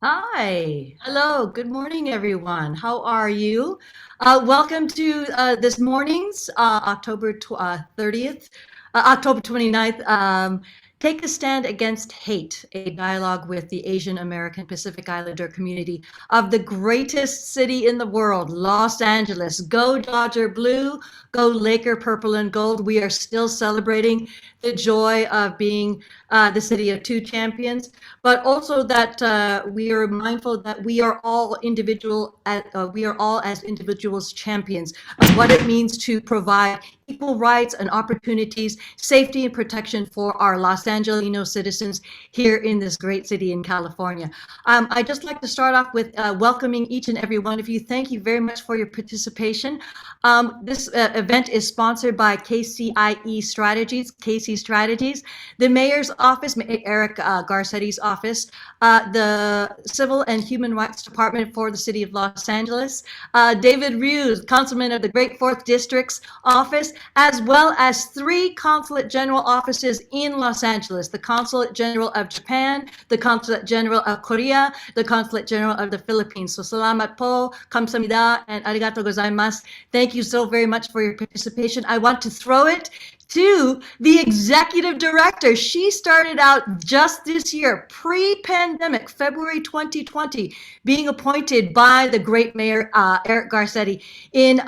Hi. Hello. Good morning, everyone. How are you? Welcome to this morning's October 30th, October 29th. Take a Stand Against Hate, a dialogue with the Asian American Pacific Islander community of the greatest city in the world, Los Angeles. Go Dodger Blue, go Laker Purple and Gold. We are still celebrating the joy of being the city of two champions, but also that we are mindful that we are all as individuals champions of what it means to provide equal rights and opportunities, safety and protection for our Los Angelino citizens here in this great city in California. I'd just like to start off with welcoming each and every one of you. Thank you very much for your participation. This event is sponsored by KCIE Strategies, KC Strategies, the Mayor's Office, Mayor Eric Garcetti's office, the Civil and Human Rights Department for the City of Los Angeles, David Ryu, Councilman of the Great Fourth District's office, as well as three Consulate General offices in Los Angeles: the Consulate General of Japan, the Consulate General of Korea, the Consulate General of the Philippines. So salamat po, kamsahamnida, and arigato gozaimasu. Thank you so very much for your participation. I want to throw it to the executive director. She started out just this year, pre-pandemic, February 2020, being appointed by the great Mayor Eric Garcetti in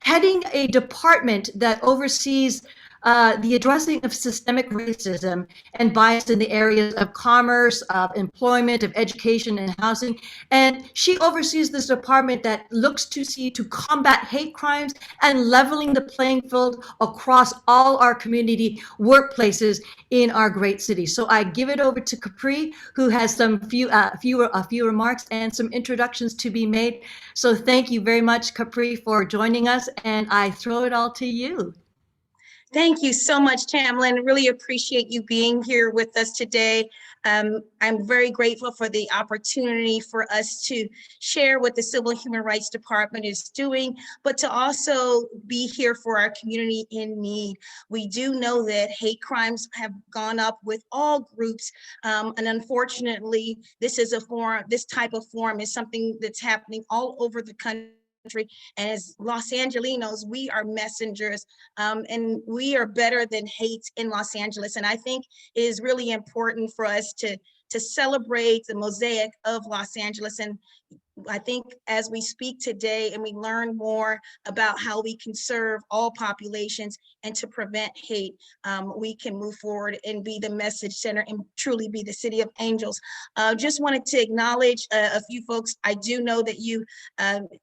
heading a department that oversees the addressing of systemic racism and bias in the areas of commerce, of employment, of education, and housing. And she oversees this department that looks to combat hate crimes and leveling the playing field across all our community workplaces in our great city. So I give it over to Capri, who has some few remarks and some introductions to be made. So thank you very much, Capri, for joining us, and I throw it all to you. Thank you so much, Tamlin. Really appreciate you being here with us today. I'm very grateful for the opportunity for us to share what the Civil and Human Rights Department is doing, but to also be here for our community in need. We do know that hate crimes have gone up with all groups, and unfortunately, this type of forum is something that's happening all over the country. And as Los Angelinos, we are messengers, and we are better than hate in Los Angeles. And I think it is really important for us to celebrate the mosaic of Los Angeles. And I think as we speak today and we learn more about how we can serve all populations and to prevent hate, we can move forward and be the message center and truly be the city of angels. Just wanted to acknowledge a few folks. I do know that you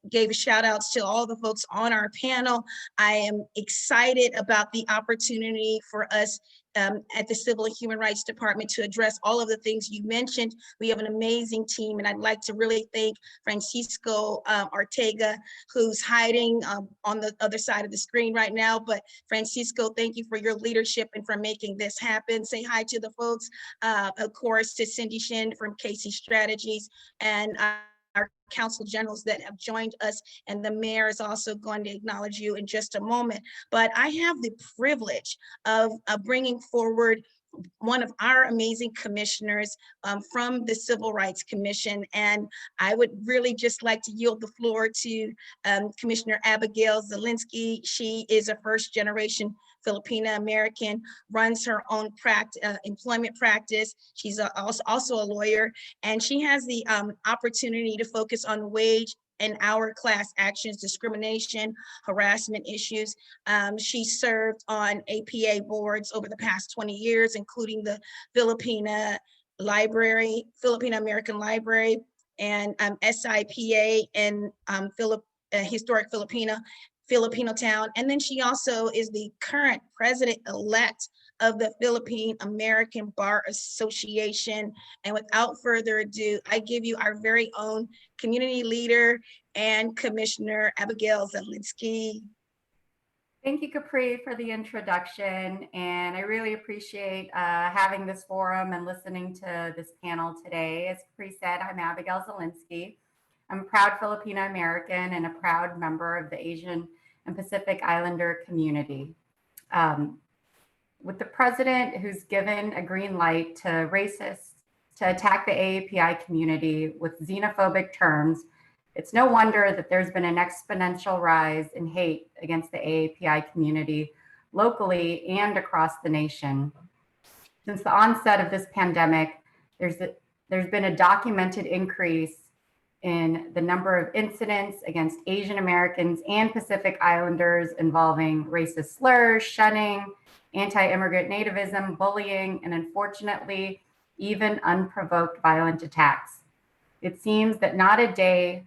gave shout outs to all the folks on our panel. I am excited about the opportunity for us at the Civil and Human Rights Department to address all of the things you mentioned. We have an amazing team, and I'd like to really thank Francisco Ortega, who's hiding on the other side of the screen right now. But Francisco, thank you for your leadership and for making this happen. Say hi to the folks, of course, to Cindy Shin from KC Strategies, and our council generals that have joined us, and the mayor is also going to acknowledge you in just a moment. But I have the privilege of bringing forward one of our amazing commissioners from the Civil Rights Commission. And I would really just like to yield the floor to Commissioner Abigail Zielinski. She is a first generation Filipina American, runs her own employment practice. She's also a lawyer, and she has the opportunity to focus on wage and hour class actions, discrimination, harassment issues. She served on APA boards over the past 20 years, including the Filipina American Library, and SIPA and Historic Filipino Town. And then she also is the current president-elect of the Philippine American Bar Association. And without further ado, I give you our very own community leader and Commissioner Abigail Zielinski. Thank you, Capri, for the introduction. And I really appreciate having this forum and listening to this panel today. As Capri said, I'm Abigail Zielinski. I'm a proud Filipino American and a proud member of the Asian and Pacific Islander community. With the president who's given a green light to racist, to attack the AAPI community with xenophobic terms, it's no wonder that there's been an exponential rise in hate against the AAPI community locally and across the nation. Since the onset of this pandemic, there's been a documented increase in the number of incidents against Asian Americans and Pacific Islanders involving racist slurs, shunning, anti-immigrant nativism, bullying, and unfortunately, even unprovoked violent attacks. It seems that not a day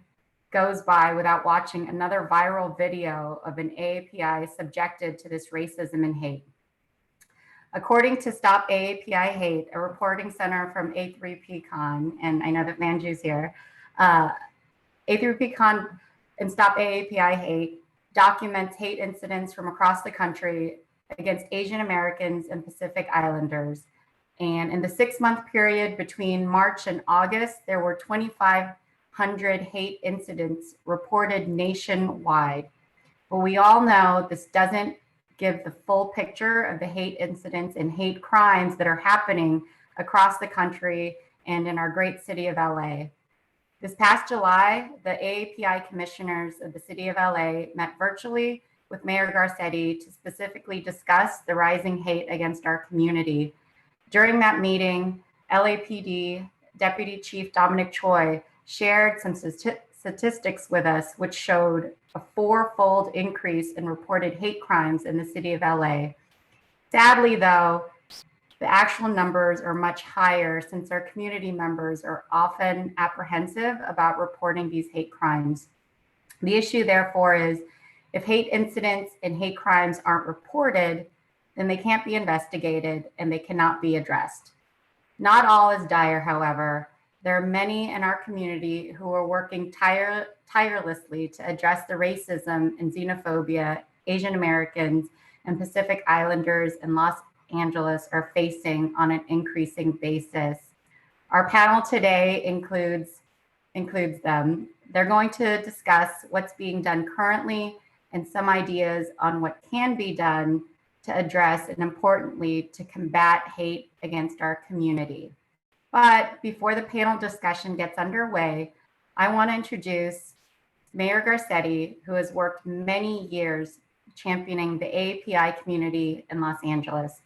goes by without watching another viral video of an AAPI subjected to this racism and hate. According to Stop AAPI Hate, a reporting center from A3PCon, and I know that Manju's here, A3PCon and Stop AAPI Hate documents hate incidents from across the country against Asian Americans and Pacific Islanders. And in the 6-month period between March and August, there were 2,500 hate incidents reported nationwide. But we all know this doesn't give the full picture of the hate incidents and hate crimes that are happening across the country and in our great city of LA. This past July, the AAPI commissioners of the city of LA met virtually with Mayor Garcetti to specifically discuss the rising hate against our community. During that meeting, LAPD Deputy Chief Dominic Choi shared some statistics with us, which showed a 4-fold increase in reported hate crimes in the city of LA. Sadly, though, the actual numbers are much higher since our community members are often apprehensive about reporting these hate crimes. The issue, therefore, is if hate incidents and hate crimes aren't reported, then they can't be investigated and they cannot be addressed. Not all is dire, however. There are many in our community who are working tirelessly to address the racism and xenophobia Asian Americans and Pacific Islanders in Los Angeles are facing on an increasing basis. Our panel today includes them. They're going to discuss what's being done currently and some ideas on what can be done to address and importantly, to combat hate against our community. But before the panel discussion gets underway, I want to introduce Mayor Garcetti, who has worked many years championing the AAPI community in Los Angeles.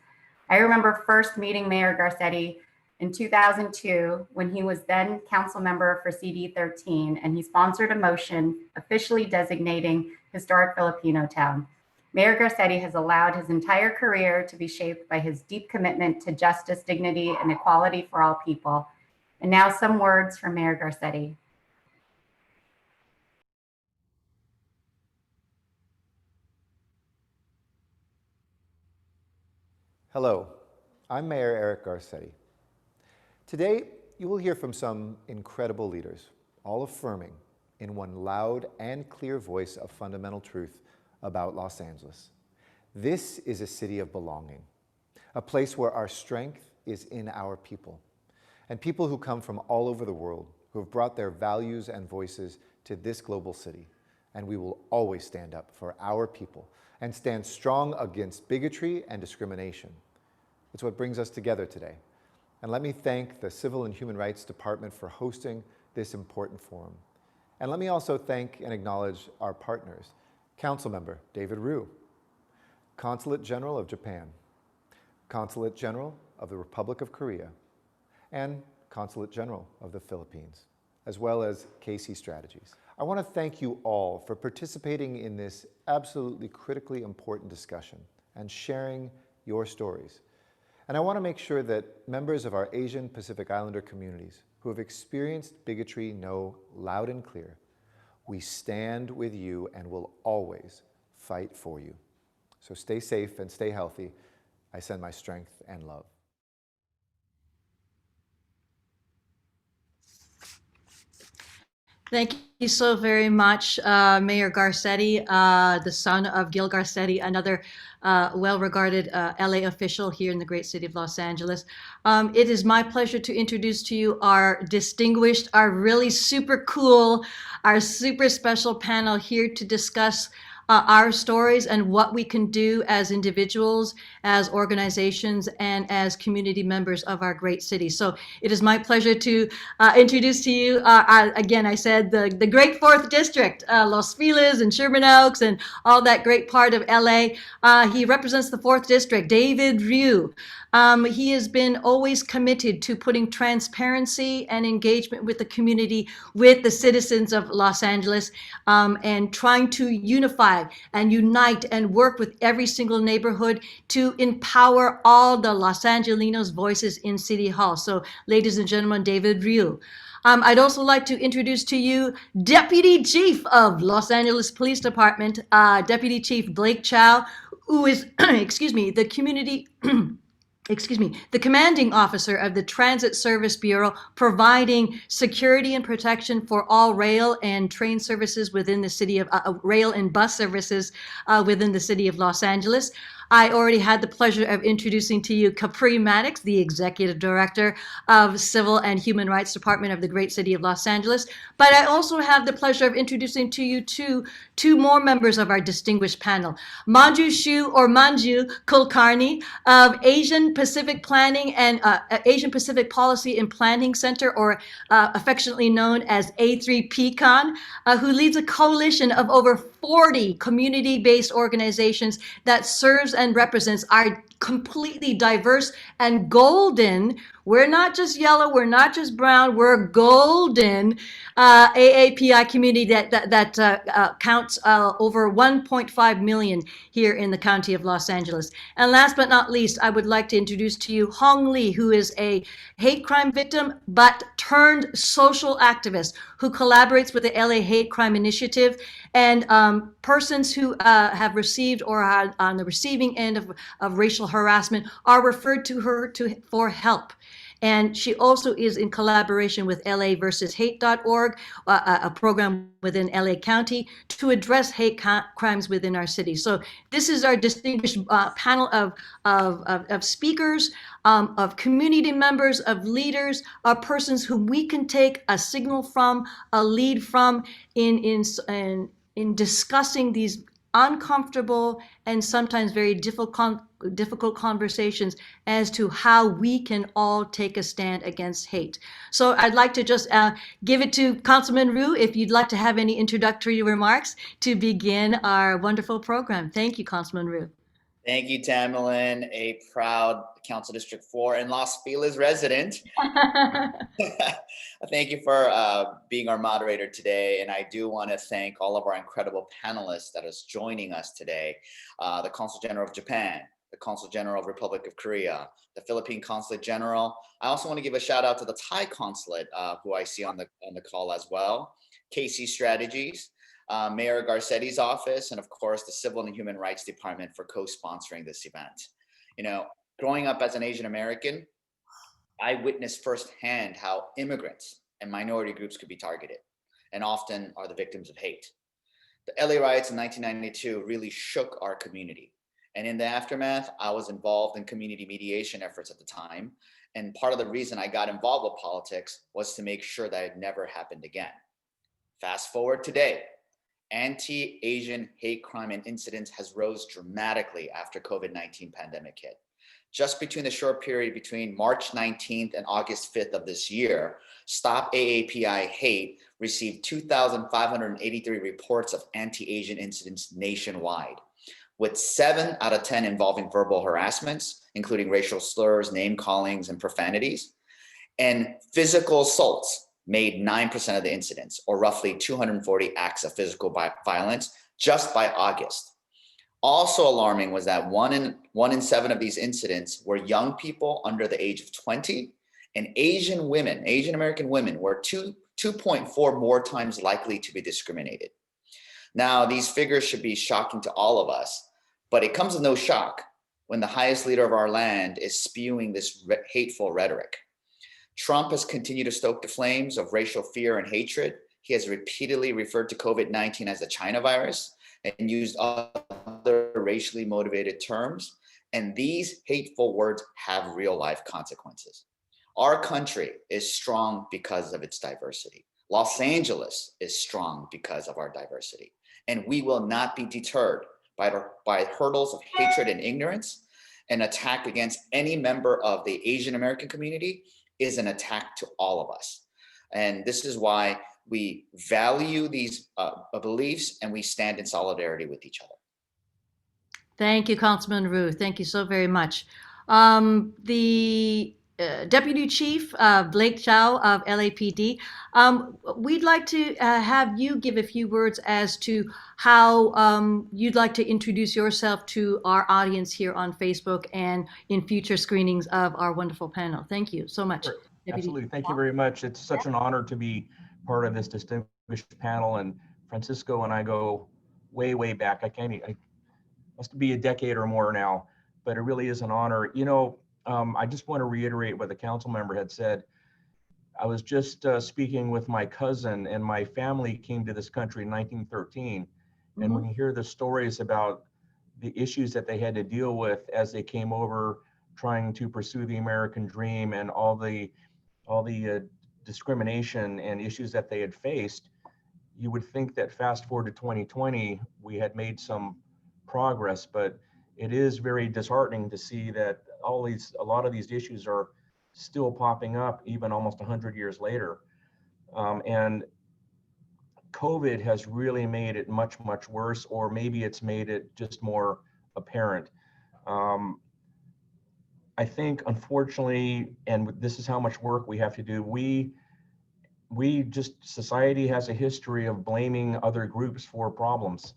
I remember first meeting Mayor Garcetti in 2002 when he was then council member for CD 13, and he sponsored a motion officially designating historic Filipino town. Mayor Garcetti has allowed his entire career to be shaped by his deep commitment to justice, dignity, and equality for all people. And now some words from Mayor Garcetti. Hello, I'm Mayor Eric Garcetti. Today, you will hear from some incredible leaders, all affirming in one loud and clear voice of fundamental truth about Los Angeles. This is a city of belonging, a place where our strength is in our people, and people who come from all over the world who have brought their values and voices to this global city. And we will always stand up for our people and stand strong against bigotry and discrimination. It's what brings us together today. And let me thank the Civil and Human Rights Department for hosting this important forum. And let me also thank and acknowledge our partners, Councilmember David Ryu, Consulate General of Japan, Consulate General of the Republic of Korea, and Consulate General of the Philippines, as well as KC Strategies. I want to thank you all for participating in this absolutely critically important discussion and sharing your stories. And I want to make sure that members of our Asian Pacific Islander communities who have experienced bigotry know loud and clear, we stand with you and will always fight for you. So stay safe and stay healthy. I send my strength and love. Thank you so very much, Mayor Garcetti, the son of Gil Garcetti, another well-regarded LA official here in the great city of Los Angeles. It is my pleasure to introduce to you our distinguished, our really super cool, our super special panel here to discuss our stories and what we can do as individuals, as organizations, and as community members of our great city. So it is my pleasure to introduce to you, again, I said the great 4th District, Los Feliz and Sherman Oaks and all that great part of LA. He represents the 4th District, David Ryu. He has been always committed to putting transparency and engagement with the community, with the citizens of Los Angeles, and trying to unify and unite and work with every single neighborhood to empower all the Los Angelinos' voices in City Hall. So, ladies and gentlemen, David Ryu. I'd also like to introduce to you Deputy Chief of Los Angeles Police Department, Deputy Chief Blake Chow, who is, excuse me, the community the commanding officer of the Transit Service Bureau, providing security and protection for all rail and train services within the city of, rail and bus services within the city of Los Angeles. I already had the pleasure of introducing to you Capri Maddox, the Executive Director of Civil and Human Rights Department of the great city of Los Angeles. But I also have the pleasure of introducing to you two more members of our distinguished panel. Manjusha or Manju Kulkarni of Asian Pacific Planning and Asian Pacific Policy and Planning Center, or affectionately known as A3PCON, who leads a coalition of over 40 community-based organizations that serves and represents our completely diverse and golden, we're not just yellow, we're not just brown, we're golden AAPI community that counts over 1.5 million here in the county of Los Angeles. And last but not least, I would like to introduce to you Hong Lee, who is a hate crime victim but turned social activist who collaborates with the LA Hate Crime Initiative, and persons who have received or are on the receiving end of racial harassment are referred to her for help. And she also is in collaboration with LA-versus-hate.org, a program within LA County to address hate crimes within our city. So this is our distinguished panel of speakers, of community members, of leaders, of persons whom we can take a signal from, a lead from in discussing these uncomfortable and sometimes very difficult conversations as to how we can all take a stand against hate. So I'd like to just give it to Councilman Ryu, if you'd like to have any introductory remarks to begin our wonderful program. Thank you, Councilman Ryu. Thank you, Tamerlan, a proud Council District 4 and Los Feliz resident. Thank you for being our moderator today. And I do want to thank all of our incredible panelists that is joining us today. The Consul General of Japan, the Consul General of Republic of Korea, the Philippine Consulate General. I also want to give a shout out to the Thai Consulate, who I see on the call as well, KC Strategies, Mayor Garcetti's office, and of course the Civil and Human Rights Department for co-sponsoring this event. You know, growing up as an Asian American, I witnessed firsthand how immigrants and minority groups could be targeted and often are the victims of hate. The LA riots in 1992 really shook our community. And in the aftermath, I was involved in community mediation efforts at the time. And part of the reason I got involved with politics was to make sure that it never happened again. Fast forward today, anti-Asian hate crime and incidents has rose dramatically after COVID-19 pandemic hit. Just between the short period between March 19th and August 5th of this year, Stop AAPI Hate received 2,583 reports of anti-Asian incidents nationwide, with 7 out of 10 involving verbal harassments, including racial slurs, name callings, and profanities, and physical assaults made 9% of the incidents, or roughly 240 acts of physical violence just by August. Also alarming was that one in 7 of these incidents were young people under the age of 20, and Asian American women were 2.4 more times likely to be discriminated. Now, these figures should be shocking to all of us, but it comes as no shock when the highest leader of our land is spewing this hateful rhetoric. Trump has continued to stoke the flames of racial fear and hatred. He has repeatedly referred to COVID-19 as the China virus and used other racially motivated terms. And these hateful words have real life consequences. Our country is strong because of its diversity. Los Angeles is strong because of our diversity. And we will not be deterred by hurdles of hatred and ignorance. An attack against any member of the Asian American community is an attack to all of us. And this is why we value these beliefs, and we stand in solidarity with each other. Thank you, Councilman Ryu. Thank you so very much. The Deputy Chief Blake Chow of LAPD, we'd like to have you give a few words as to how you'd like to introduce yourself to our audience here on Facebook and in future screenings of our wonderful panel. Thank you so much. Sure. Deputy Absolutely. Thank you Chow. very much. It's such an honor to be part of this distinguished panel. And Francisco and I go way, way back. I must be a decade or more now, but it really is an honor. You know, I just want to reiterate what the council member had said. I was just speaking with my cousin, and my family came to this country in 1913. And when you hear the stories about the issues that they had to deal with as they came over, trying to pursue the American dream, and all the discrimination and issues that they had faced, you would think that fast forward to 2020, we had made some progress, but it is very disheartening to see that a lot of these issues are still popping up even almost 100 years later. And COVID has really made it much, much worse, or maybe it's made it just more apparent. I think, unfortunately, and this is how much work we have to do, society has a history of blaming other groups for problems.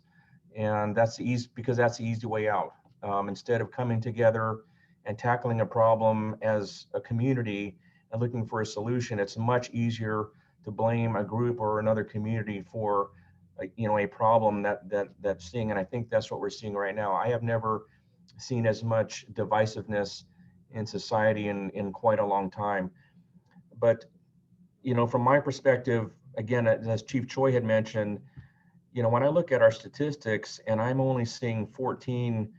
And that's easy, because that's the easy way out. Instead of coming together and tackling a problem as a community and looking for a solution, it's much easier to blame a group or another community for a problem that's seeing. And I think that's what we're seeing right now. I have never seen as much divisiveness in society in quite a long time. But from my perspective, again, as Chief Choi had mentioned, when I look at our statistics, and I'm only seeing 14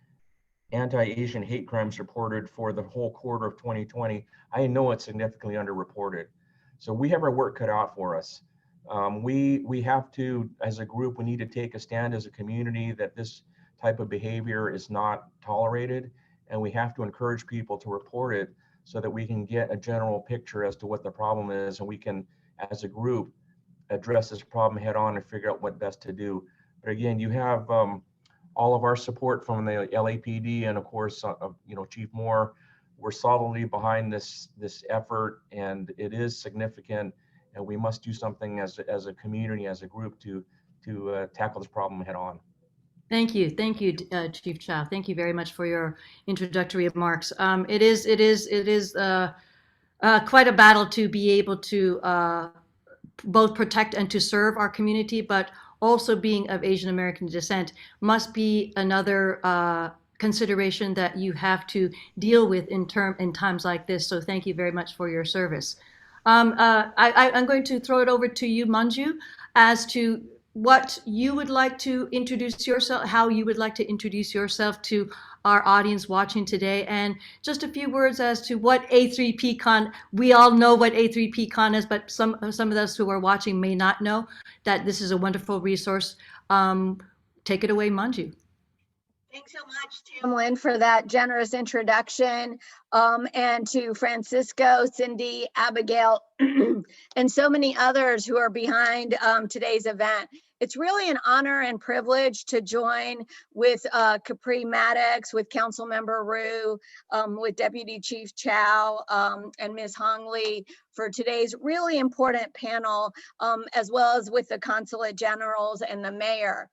anti-Asian hate crimes reported for the whole quarter of 2020, I know it's significantly underreported. So we have our work cut out for us. We have to, as a group, we need to take a stand as a community that this type of behavior is not tolerated, and we have to encourage people to report it so that we can get a general picture as to what the problem is, and we can, as a group, address this problem head on and figure out what best to do. But again, you have all of our support from the LAPD, and of course, Chief Moore. We're solidly behind this effort, and it is significant, and we must do something as a community, as a group, to tackle this problem head on. Thank you, Chief Chow. Thank you very much for your introductory remarks. It is quite a battle to be able to both protect and to serve our community, but also being of Asian American descent must be another consideration that you have to deal with in times like this. So thank you very much for your service. I'm going to throw it over to you, Manju, as to what you would like to introduce yourself, how you would like to introduce yourself to our audience watching today, and just a few words as to what A3PCon. We all know what A3PCon is, but some of us who are watching may not know that this is a wonderful resource. Take it away, Manju. Thanks so much, Tamlin, for that generous introduction, and to Francisco, Cindy, Abigail, and so many others who are behind today's event. It's really an honor and privilege to join with Capri, Maddox, with Councilmember Ryu, with Deputy Chief Chow, and Ms. Hong Lee for today's really important panel, as well as with the Consulate Generals and the Mayor.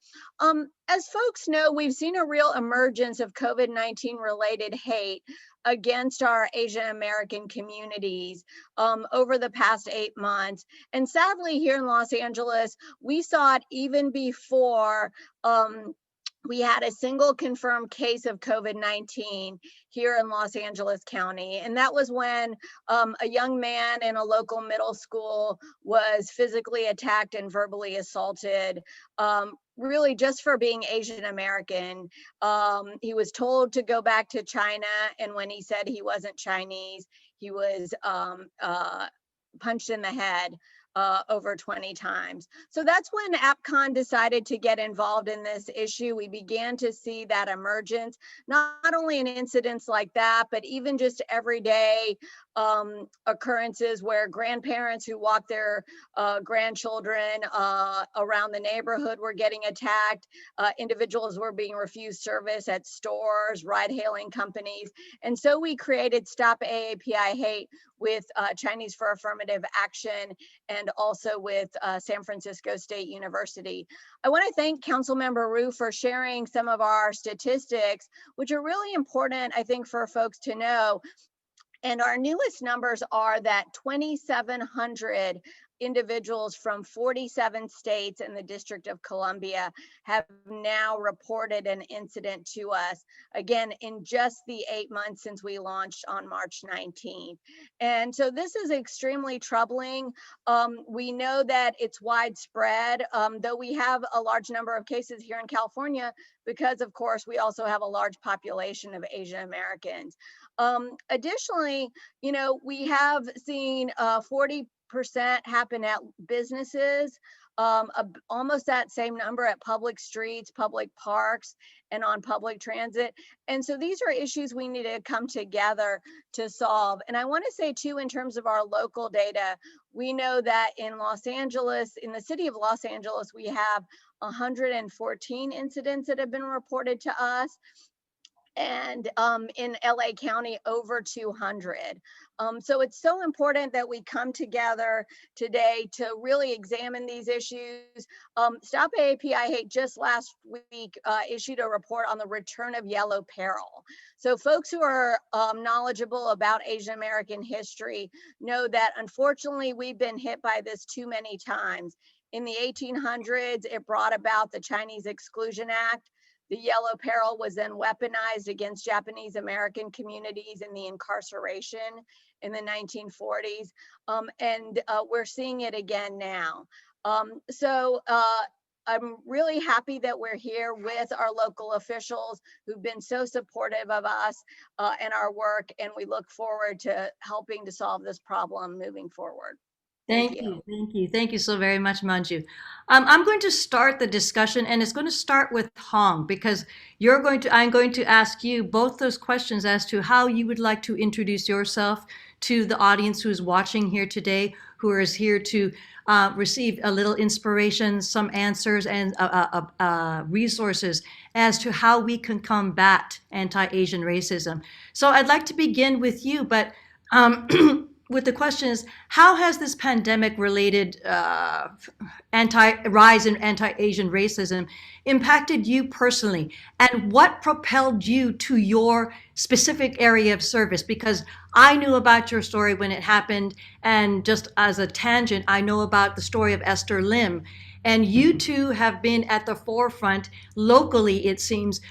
As folks know, we've seen a real emergence of COVID-19 related hate against our Asian American communities over the past 8 months. And sadly, here in Los Angeles, we saw it even before we had a single confirmed case of COVID-19 here in Los Angeles County. And that was when a young man in a local middle school was physically attacked and verbally assaulted, really just for being Asian American. He was told to go back to China, and when he said he wasn't Chinese, he was punched in the head over 20 times. So that's when AppCon decided to get involved in this issue. We began to see that emergence, not only in incidents like that, but even just everyday occurrences where grandparents who walk their grandchildren around the neighborhood were getting attacked, individuals were being refused service at stores, ride-hailing companies. And so we created Stop AAPI Hate with Chinese for Affirmative Action and also with San Francisco State University. I want to thank Councilmember Ryu for sharing some of our statistics, which are really important, I think, for folks to know. And our newest numbers are that 2,700 individuals from 47 states and the District of Columbia have now reported an incident to us, again, in just the 8 months since we launched on March 19th. And so this is extremely troubling. We know that it's widespread, though we have a large number of cases here in California, because of course, we also have a large population of Asian Americans. Additionally, you know, we have seen 40% happen at businesses, almost that same number at public streets, public parks, and on public transit. And so these are issues we need to come together to solve. And I want to say too, in terms of our local data, we know that in Los Angeles, in the city of Los Angeles, we have 114 incidents that have been reported to us. And in LA County, over 200. So it's so important that we come together today to really examine these issues. Stop AAPI Hate just last week issued a report on the return of yellow peril. So folks who are knowledgeable about Asian American history know that unfortunately we've been hit by this too many times. In the 1800s, it brought about the Chinese Exclusion Act. The yellow peril was then weaponized against Japanese American communities in the incarceration in the 1940s. And we're seeing it again now. So I'm really happy that we're here with our local officials who've been so supportive of us and our work. And we look forward to helping to solve this problem moving forward. Thank you. Thank you. Thank you so very much, Manju. I'm going to start the discussion, and it's going to start with Hong, because I'm going to ask you both those questions as to how you would like to introduce yourself to the audience who is watching here today, who is here to receive a little inspiration, some answers, and resources as to how we can combat anti-Asian racism. So I'd like to begin with you, but with the question is, how has this pandemic-related rise in anti-Asian racism impacted you personally? And what propelled you to your specific area of service? Because I knew about your story when it happened, and just as a tangent, I know about the story of Esther Lim. And you two have been at the forefront locally, it seems,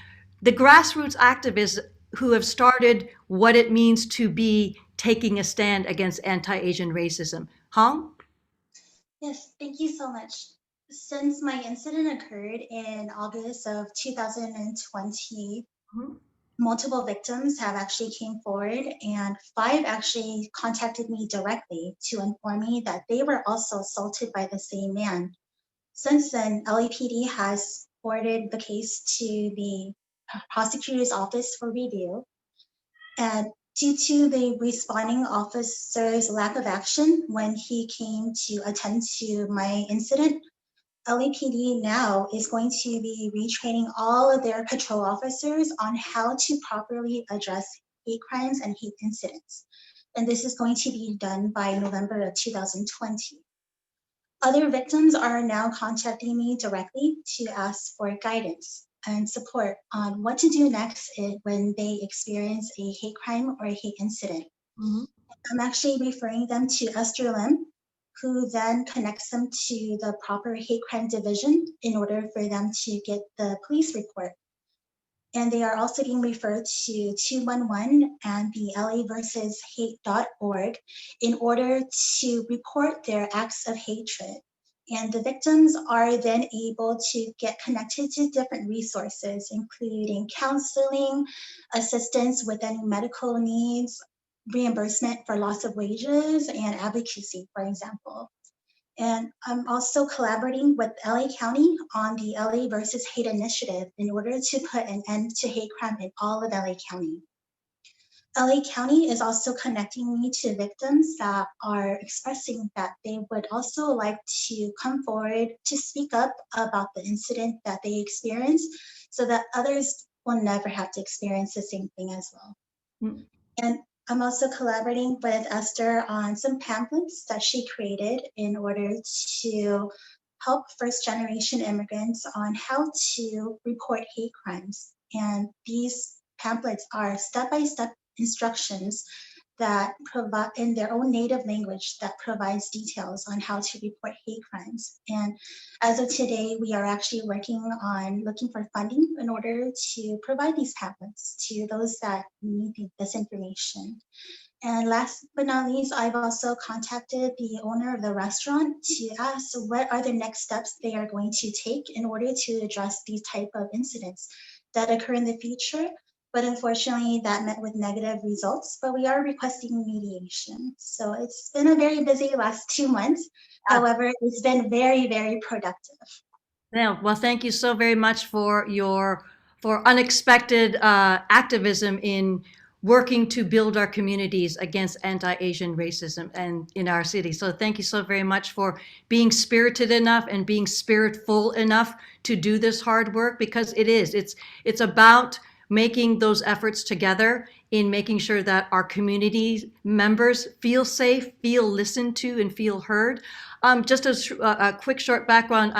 the grassroots activists who have started what it means to be taking a stand against anti-Asian racism. Hong? Yes, thank you so much. Since my incident occurred in August of 2020, multiple victims have actually came forward, and 5 actually contacted me directly to inform me that they were also assaulted by the same man. Since then, LAPD has forwarded the case to the prosecutor's office for review. And due to the responding officer's lack of action when he came to attend to my incident, LAPD now is going to be retraining all of their patrol officers on how to properly address hate crimes and hate incidents. And this is going to be done by November of 2020. Other victims are now contacting me directly to ask for guidance and support on what to do next when they experience a hate crime or a hate incident. I'm actually referring them to Esther Lim, who then connects them to the proper hate crime division in order for them to get the police report. And they are also being referred to 211 and the LA-versus-hate.org in order to report their acts of hatred. And the victims are then able to get connected to different resources, including counseling, assistance with any medical needs, reimbursement for loss of wages, and advocacy, for example. And I'm also collaborating with LA County on the LA versus Hate initiative in order to put an end to hate crime in all of LA County. LA County is also connecting me to victims that are expressing that they would also like to come forward to speak up about the incident that they experienced so that others will never have to experience the same thing as well. Mm. And I'm also collaborating with Esther on some pamphlets that she created in order to help first generation immigrants on how to report hate crimes. And these pamphlets are step-by-step instructions that provide in their own native language that provides details on how to report hate crimes. And as of today, we are actually working on looking for funding in order to provide these pamphlets to those that need this information. And last but not least, I've also contacted the owner of the restaurant to ask what are the next steps they are going to take in order to address these type of incidents that occur in the future. But unfortunately, that met with negative results, but we are requesting mediation. So it's been a very busy last 2 months. However, it's been very, very productive. Yeah, well, thank you so very much for your unexpected activism in working to build our communities against anti-Asian racism and in our city. So thank you so very much for being spirited enough and being spiritful enough to do this hard work, because it's about making those efforts together in making sure that our community members feel safe, feel listened to, and feel heard. Just a quick short background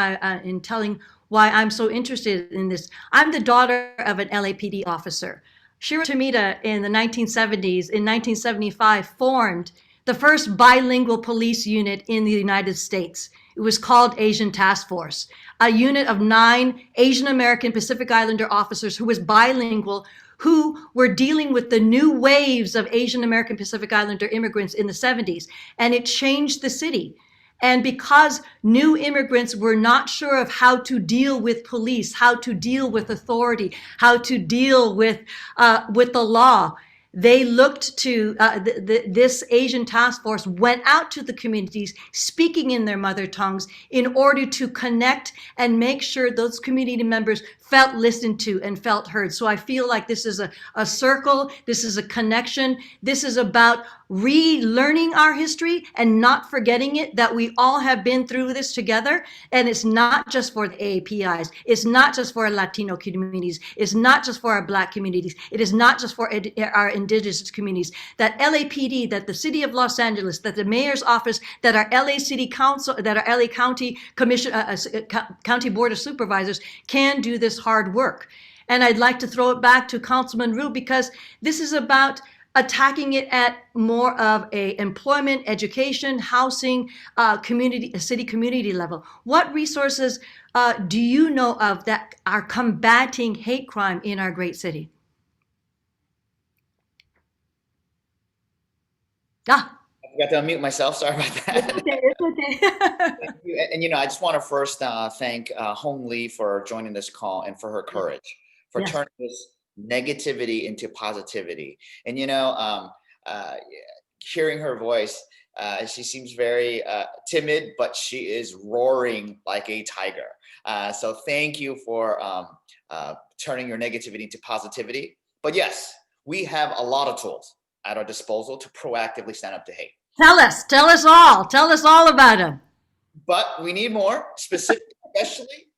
in telling why I'm so interested in this. I'm the daughter of an LAPD officer. Shiro Tomita in the 1970s, in 1975, formed the first bilingual police unit in the United States. It was called Asian Task Force, a unit of 9 Asian American Pacific Islander officers who was bilingual, who were dealing with the new waves of Asian American Pacific Islander immigrants in the 70s. And it changed the city. And because new immigrants were not sure of how to deal with police, how to deal with authority, how to deal with the law, they looked to this Asian task force, went out to the communities speaking in their mother tongues in order to connect and make sure those community members felt listened to and felt heard. So I feel like this is a circle, this is a connection, this is about relearning our history and not forgetting it, that we all have been through this together. And it's not just for the AAPIs, it's not just for our Latino communities, it's not just for our Black communities, it is not just for our indigenous communities, that LAPD, that the city of Los Angeles, that the mayor's office, that our LA City Council, that our LA County Commission, County Board of Supervisors can do this hard work. And I'd like to throw it back to Councilman Ryu, because this is about attacking it at more of a employment, education, housing, city community level. What resources do you know of that are combating hate crime in our great city? I forgot to unmute myself. Sorry about that. It's okay. Thank you. And I just want to first thank Hong Lee for joining this call and for her courage, for Yes. turning this negativity into positivity. And hearing her voice, she seems very timid, but she is roaring like a tiger. So thank you for turning your negativity into positivity. But yes, we have a lot of tools at our disposal to proactively stand up to hate. Tell us all about them. But we need more, especially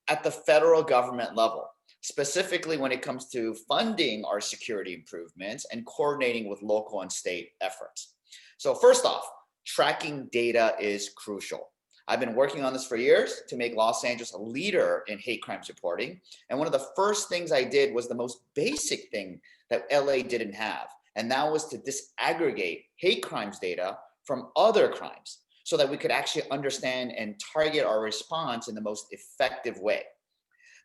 at the federal government level, specifically when it comes to funding our security improvements and coordinating with local and state efforts. So first off, tracking data is crucial. I've been working on this for years to make Los Angeles a leader in hate crimes reporting. And one of the first things I did was the most basic thing that LA didn't have. And that was to disaggregate hate crimes data from other crimes so that we could actually understand and target our response in the most effective way.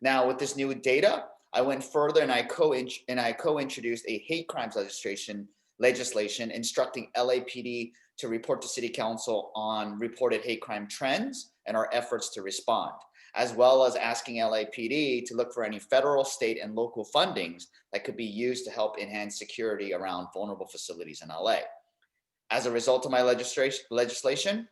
Now, with this new data, I went further and I co-introduced a hate crimes legislation instructing LAPD to report to City Council on reported hate crime trends and our efforts to respond, as well as asking LAPD to look for any federal, state, and local fundings that could be used to help enhance security around vulnerable facilities in LA. As a result of my legislation,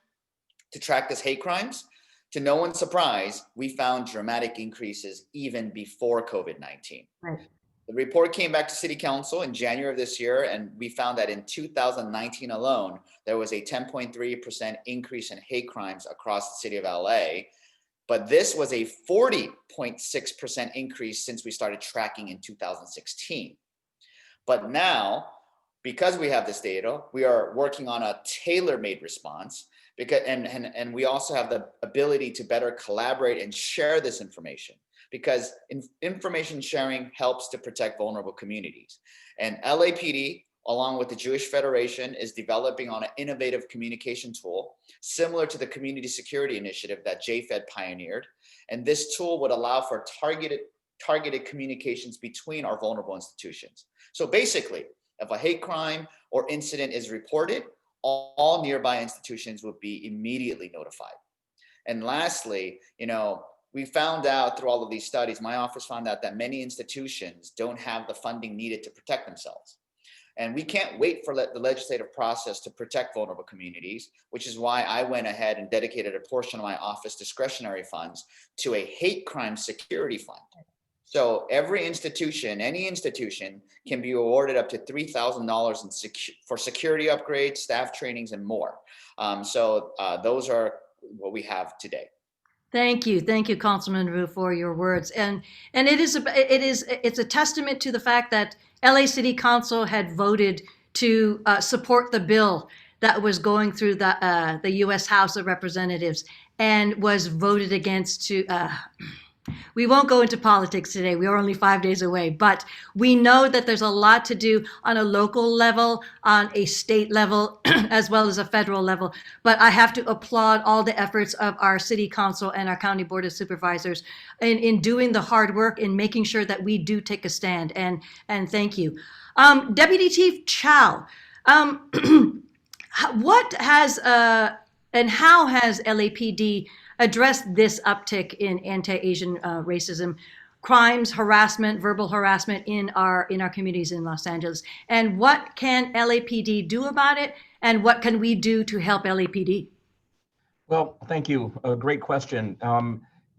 to track this hate crimes. To no one's surprise, we found dramatic increases even before COVID-19. Right. The report came back to City Council in January of this year, and we found that in 2019 alone, there was a 10.3% increase in hate crimes across the city of LA. But this was a 40.6% increase since we started tracking in 2016. But now, because we have this data, we are working on a tailor-made response, because and we also have the ability to better collaborate and share this information, because information sharing helps to protect vulnerable communities. And LAPD, along with the Jewish Federation, is developing on an innovative communication tool similar to the Community Security Initiative that JFED pioneered. And this tool would allow for targeted communications between our vulnerable institutions. So basically, if a hate crime or incident is reported, all nearby institutions would be immediately notified. And lastly, we found out through all of these studies, my office found out that many institutions don't have the funding needed to protect themselves. And we can't wait for the legislative process to protect vulnerable communities, which is why I went ahead and dedicated a portion of my office discretionary funds to a hate crime security fund. So every institution, any institution, can be awarded up to $3,000 for security upgrades, staff trainings, and more. So those are what we have today. Thank you, Councilman Ryu, for your words, and it's a testament to the fact that LA City Council had voted to support the bill that was going through the U.S. House of Representatives and was voted against to. We won't go into politics today. We are only 5 days away, but we know that there's a lot to do on a local level, on a state level, as well as a federal level. But I have to applaud all the efforts of our city council and our county board of supervisors in doing the hard work in making sure that we do take a stand. And thank you. Deputy Chief Chow, what has and how has LAPD addressed this uptick in anti-Asian racism, crimes, harassment, verbal harassment in our communities in Los Angeles? And what can LAPD do about it? And what can we do to help LAPD? Well, thank you. A great question.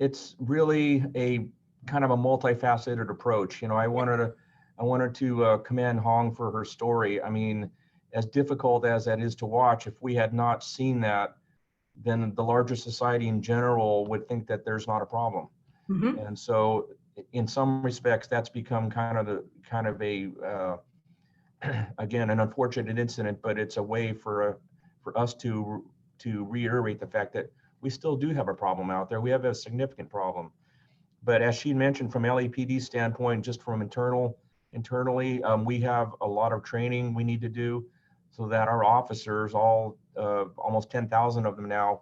It's really a kind of a multifaceted approach. I wanted to commend Hong for her story. I mean, as difficult as that is to watch, if we had not seen that, then the larger society in general would think that there's not a problem. Mm-hmm. And so in some respects, that's become kind of a again, an unfortunate incident, but it's a way for us to reiterate the fact that we still do have a problem out there. We have a significant problem. But as she mentioned, from LAPD's standpoint, just from internally, we have a lot of training we need to do so that our officers, almost 10,000 of them now,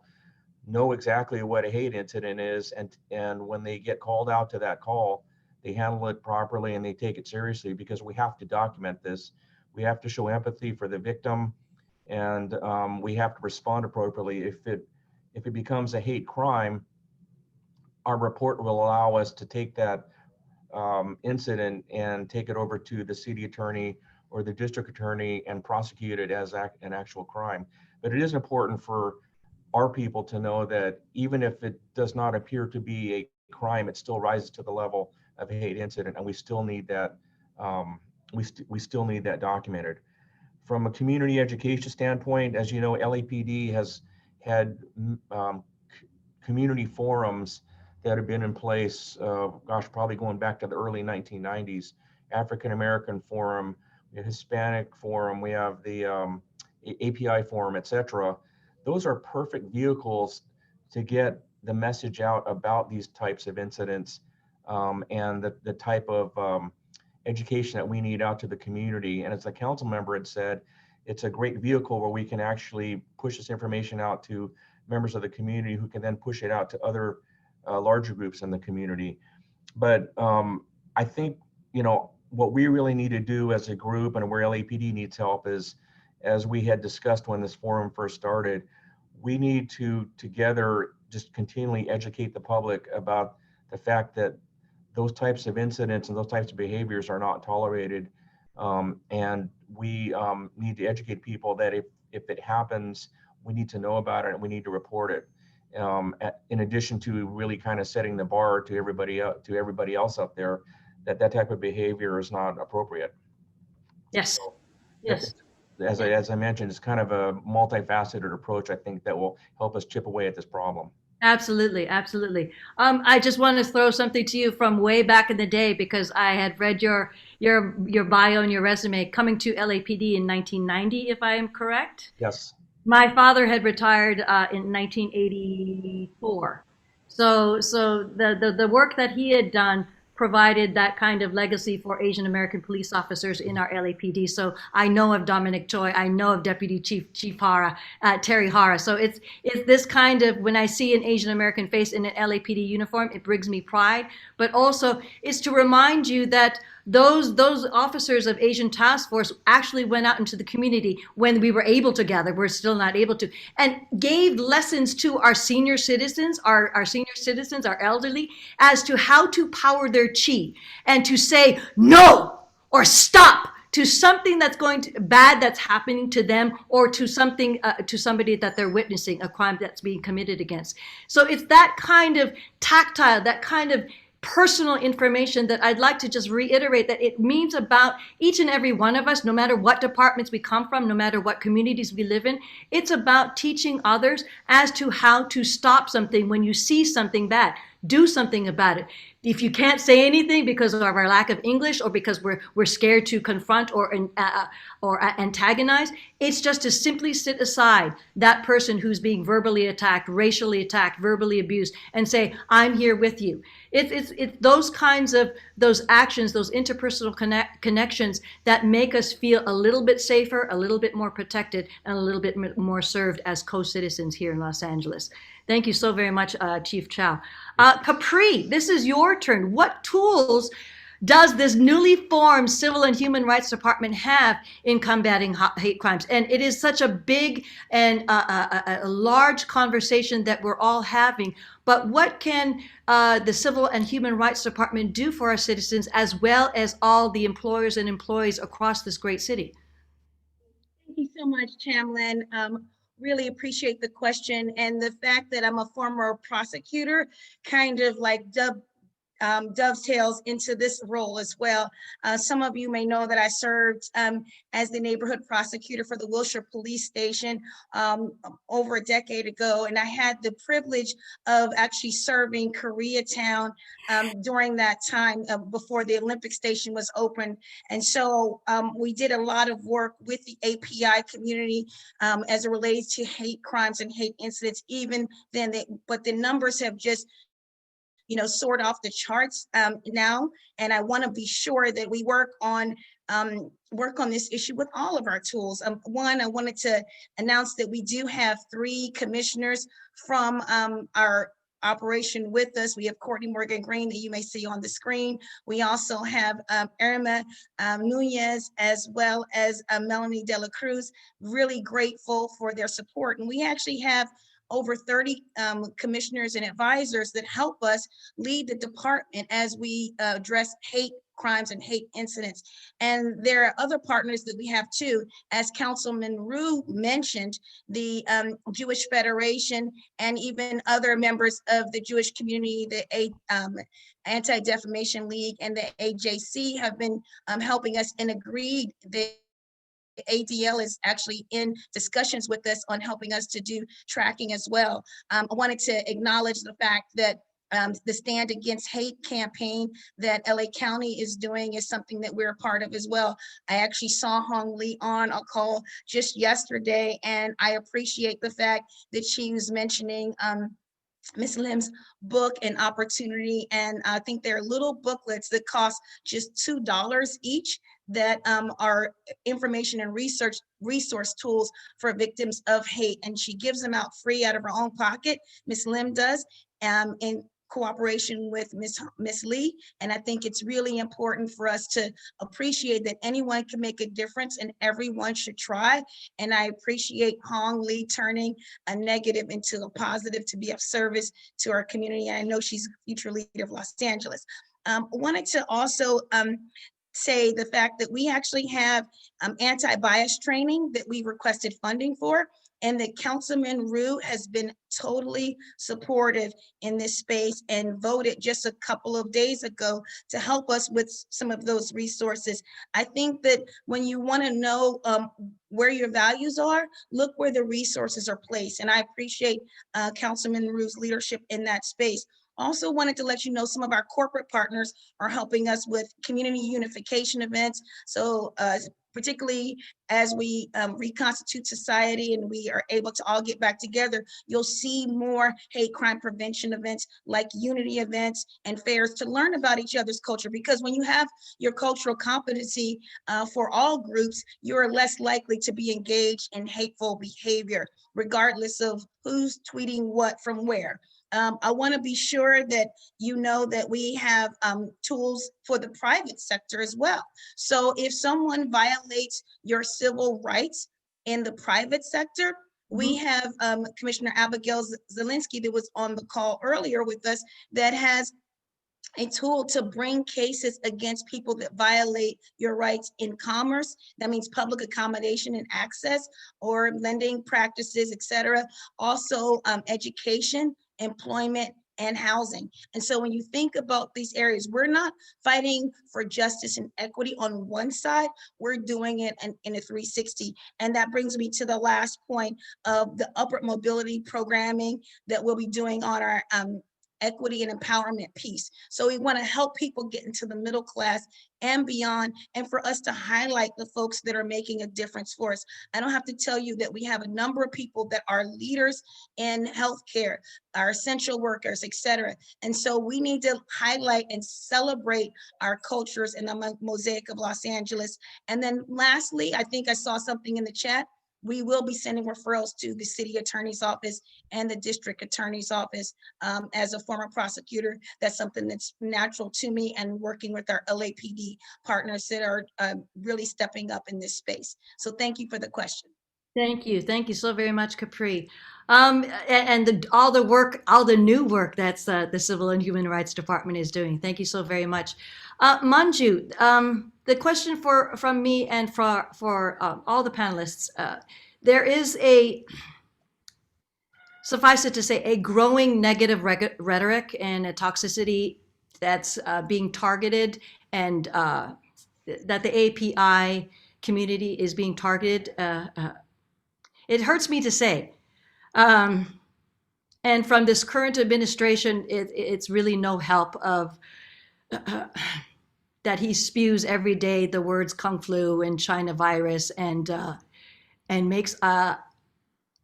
know exactly what a hate incident is, and when they get called out to that call, they handle it properly and they take it seriously, because we have to document this. We have to show empathy for the victim, and we have to respond appropriately. If it becomes a hate crime, our report will allow us to take that incident and take it over to the city attorney or the district attorney and prosecute it as an actual crime. But it is important for our people to know that even if it does not appear to be a crime, it still rises to the level of a hate incident, and we still need that. We still need that documented. From a community education standpoint, as you know, LAPD has had community forums that have been in place, probably going back to the early 1990s. African American Forum, the Hispanic Forum, we have the API Forum, etc. Those are perfect vehicles to get the message out about these types of incidents and the type of education that we need out to the community. And as the council member had said, it's a great vehicle where we can actually push this information out to members of the community who can then push it out to other larger groups in the community. But I think, what we really need to do as a group, and where LAPD needs help, is, as we had discussed when this forum first started, we need to together just continually educate the public about the fact that those types of incidents and those types of behaviors are not tolerated. And we need to educate people that if it happens, we need to know about it and we need to report it. In addition to really kind of setting the bar to everybody else out there that that type of behavior is not appropriate. Yes. So, Yes. as I mentioned, it's kind of a multifaceted approach, I think, that will help us chip away at this problem. Absolutely, absolutely. I just want to throw something to you from way back in the day because I had read your bio and your resume coming to LAPD in 1990, if I am correct. Yes. My father had retired in 1984. So the work that he had done provided that kind of legacy for Asian American police officers in our LAPD. So I know of Dominic Choi, I know of Deputy Chief Hara, Terry Hara. So it's this kind of, when I see an Asian American face in an LAPD uniform, it brings me pride. But also it's to remind you that those officers of Asian Task Force actually went out into the community when we were able to gather. We're still not able to, and gave lessons to our senior citizens, our elderly, as to how to power their chi and to say no or stop to something that's bad that's happening to them, or to something to somebody that they're witnessing, a crime that's being committed against. So it's that kind of tactile, that kind of personal information that I'd like to just reiterate, that it means about each and every one of us, no matter what departments we come from, no matter what communities we live in. It's about teaching others as to how to stop something when you see something bad. Do something about it. If you can't say anything because of our lack of English, or because we're scared to confront or antagonize, it's just to simply sit aside that person who's being verbally attacked, racially attacked, verbally abused, and say, I'm here with you. It's those kinds of, those actions, those interpersonal connections that make us feel a little bit safer, a little bit more protected, and a little bit more served as co-citizens here in Los Angeles. Thank you so very much, Chief Chow. Capri, this is your turn. What tools does this newly formed Civil and Human Rights Department have in combating hate crimes? And it is such a big and a large conversation that we're all having. But what can the Civil and Human Rights Department do for our citizens, as well as all the employers and employees across this great city? Thank you so much, Chamlin. Really appreciate the question, and the fact that I'm a former prosecutor kind of like dovetails into this role as well. Some of you may know that I served as the neighborhood prosecutor for the Wilshire Police Station over a decade ago, and I had the privilege of actually serving Koreatown during that time before the Olympic Station was opened. And so we did a lot of work with the API community as it relates to hate crimes and hate incidents. Even then, but the numbers have just soared off the charts now. And I want to be sure that we work on this issue with all of our tools. One, I wanted to announce that we do have 3 commissioners from our operation with us. We have Courtney Morgan Green, that you may see on the screen. We also have Irma Nunez, as well as Melanie De La Cruz. Really grateful for their support. And we actually have over 30 commissioners and advisors that help us lead the department as we address hate crimes and hate incidents. And there are other partners that we have too. As Councilman Ryu mentioned, the Jewish Federation and even other members of the Jewish community, the Anti-Defamation League and the AJC have been helping us, and agreed that ADL is actually in discussions with us on helping us to do tracking as well. I wanted to acknowledge the fact that the Stand Against Hate campaign that LA County is doing is something that we're a part of as well. I actually saw Hong Lee on a call just yesterday, and I appreciate the fact that she was mentioning Ms. Lim's book and opportunity. And I think there are little booklets that cost just $2 each that are information and resource tools for victims of hate. And she gives them out free out of her own pocket. Ms. Lim does, in cooperation with Ms. Lee. And I think it's really important for us to appreciate that anyone can make a difference and everyone should try. And I appreciate Hong Lee turning a negative into a positive to be of service to our community. And I know she's a future leader of Los Angeles. I wanted to also say the fact that we actually have anti-bias training that we requested funding for. and that Councilman Ryu has been totally supportive in this space and voted just a couple of days ago to help us with some of those resources. I think that when you want to know where your values are, look where the resources are placed. And I appreciate Councilman Ryu's leadership in that space. Also wanted to let you know some of our corporate partners are helping us with community unification events. So particularly as we reconstitute society and we are able to all get back together, you'll see more hate crime prevention events like unity events and fairs to learn about each other's culture. Because when you have your cultural competency for all groups, you're less likely to be engaged in hateful behavior, regardless of who's tweeting what from where. I want to be sure that you know that we have tools for the private sector as well. So if someone violates your civil rights in the private sector, we have Commissioner Abigail Zielinski that was on the call earlier with us that has a tool to bring cases against people that violate your rights in commerce. That means public accommodation and access or lending practices, et cetera. Also education, employment, and housing. And so when you think about these areas, we're not fighting for justice and equity on one side, we're doing it in a 360. And that brings me to the last point of the upward mobility programming that we'll be doing on our equity and empowerment piece. So we want to help people get into the middle class and beyond, and for us to highlight the folks that are making a difference for us. I don't have to tell you that we have a number of people that are leaders in healthcare, our essential workers, et cetera. And so we need to highlight and celebrate our cultures in the mosaic of Los Angeles. And then lastly, I think I saw something in the chat. We will be sending referrals to the city attorney's office and the district attorney's office. As a former prosecutor, that's something that's natural to me, and working with our LAPD partners that are really stepping up in this space. So thank you for the question. Thank you. Thank you so very much, Capri. And all the work, all the new work that's the Civil and Human Rights Department is doing. Thank you so very much. Manju, the question from me and for all the panelists, there is suffice it to say, a growing negative rhetoric and a toxicity that's being targeted, and that the API community is being targeted. It hurts me to say. And from this current administration, it's really no help of that he spews every day the words Kung Flu and China virus, and makes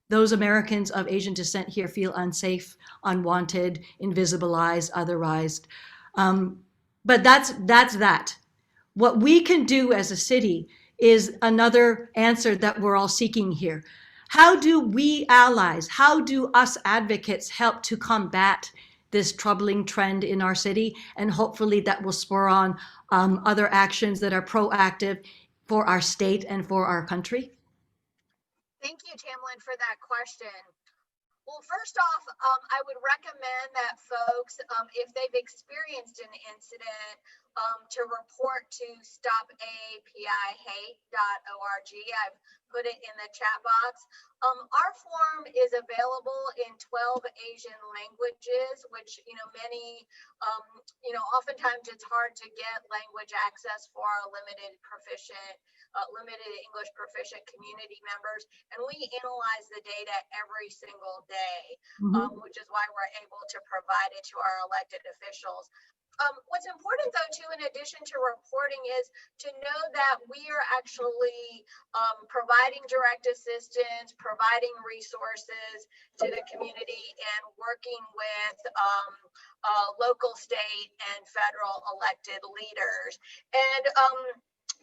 those Americans of Asian descent here feel unsafe, unwanted, invisibilized, otherized. But that's that. What we can do as a city is another answer that we're all seeking here. How do we allies, how do us advocates help to combat this troubling trend in our city? And hopefully that will spur on other actions that are proactive for our state and for our country. Thank you, Tamlin, for that question. Well, first off, I would recommend that folks, if they've experienced an incident, to report to stopapihate.org. I've put it in the chat box. Our form is available in 12 Asian languages, which, many, oftentimes it's hard to get language access for our limited English proficient community members. And we analyze the data every single day, which is why we're able to provide it to our elected officials. What's important, though, too, in addition to reporting, is to know that we are actually providing direct assistance, providing resources to the community, and working with local, state, and federal elected leaders. And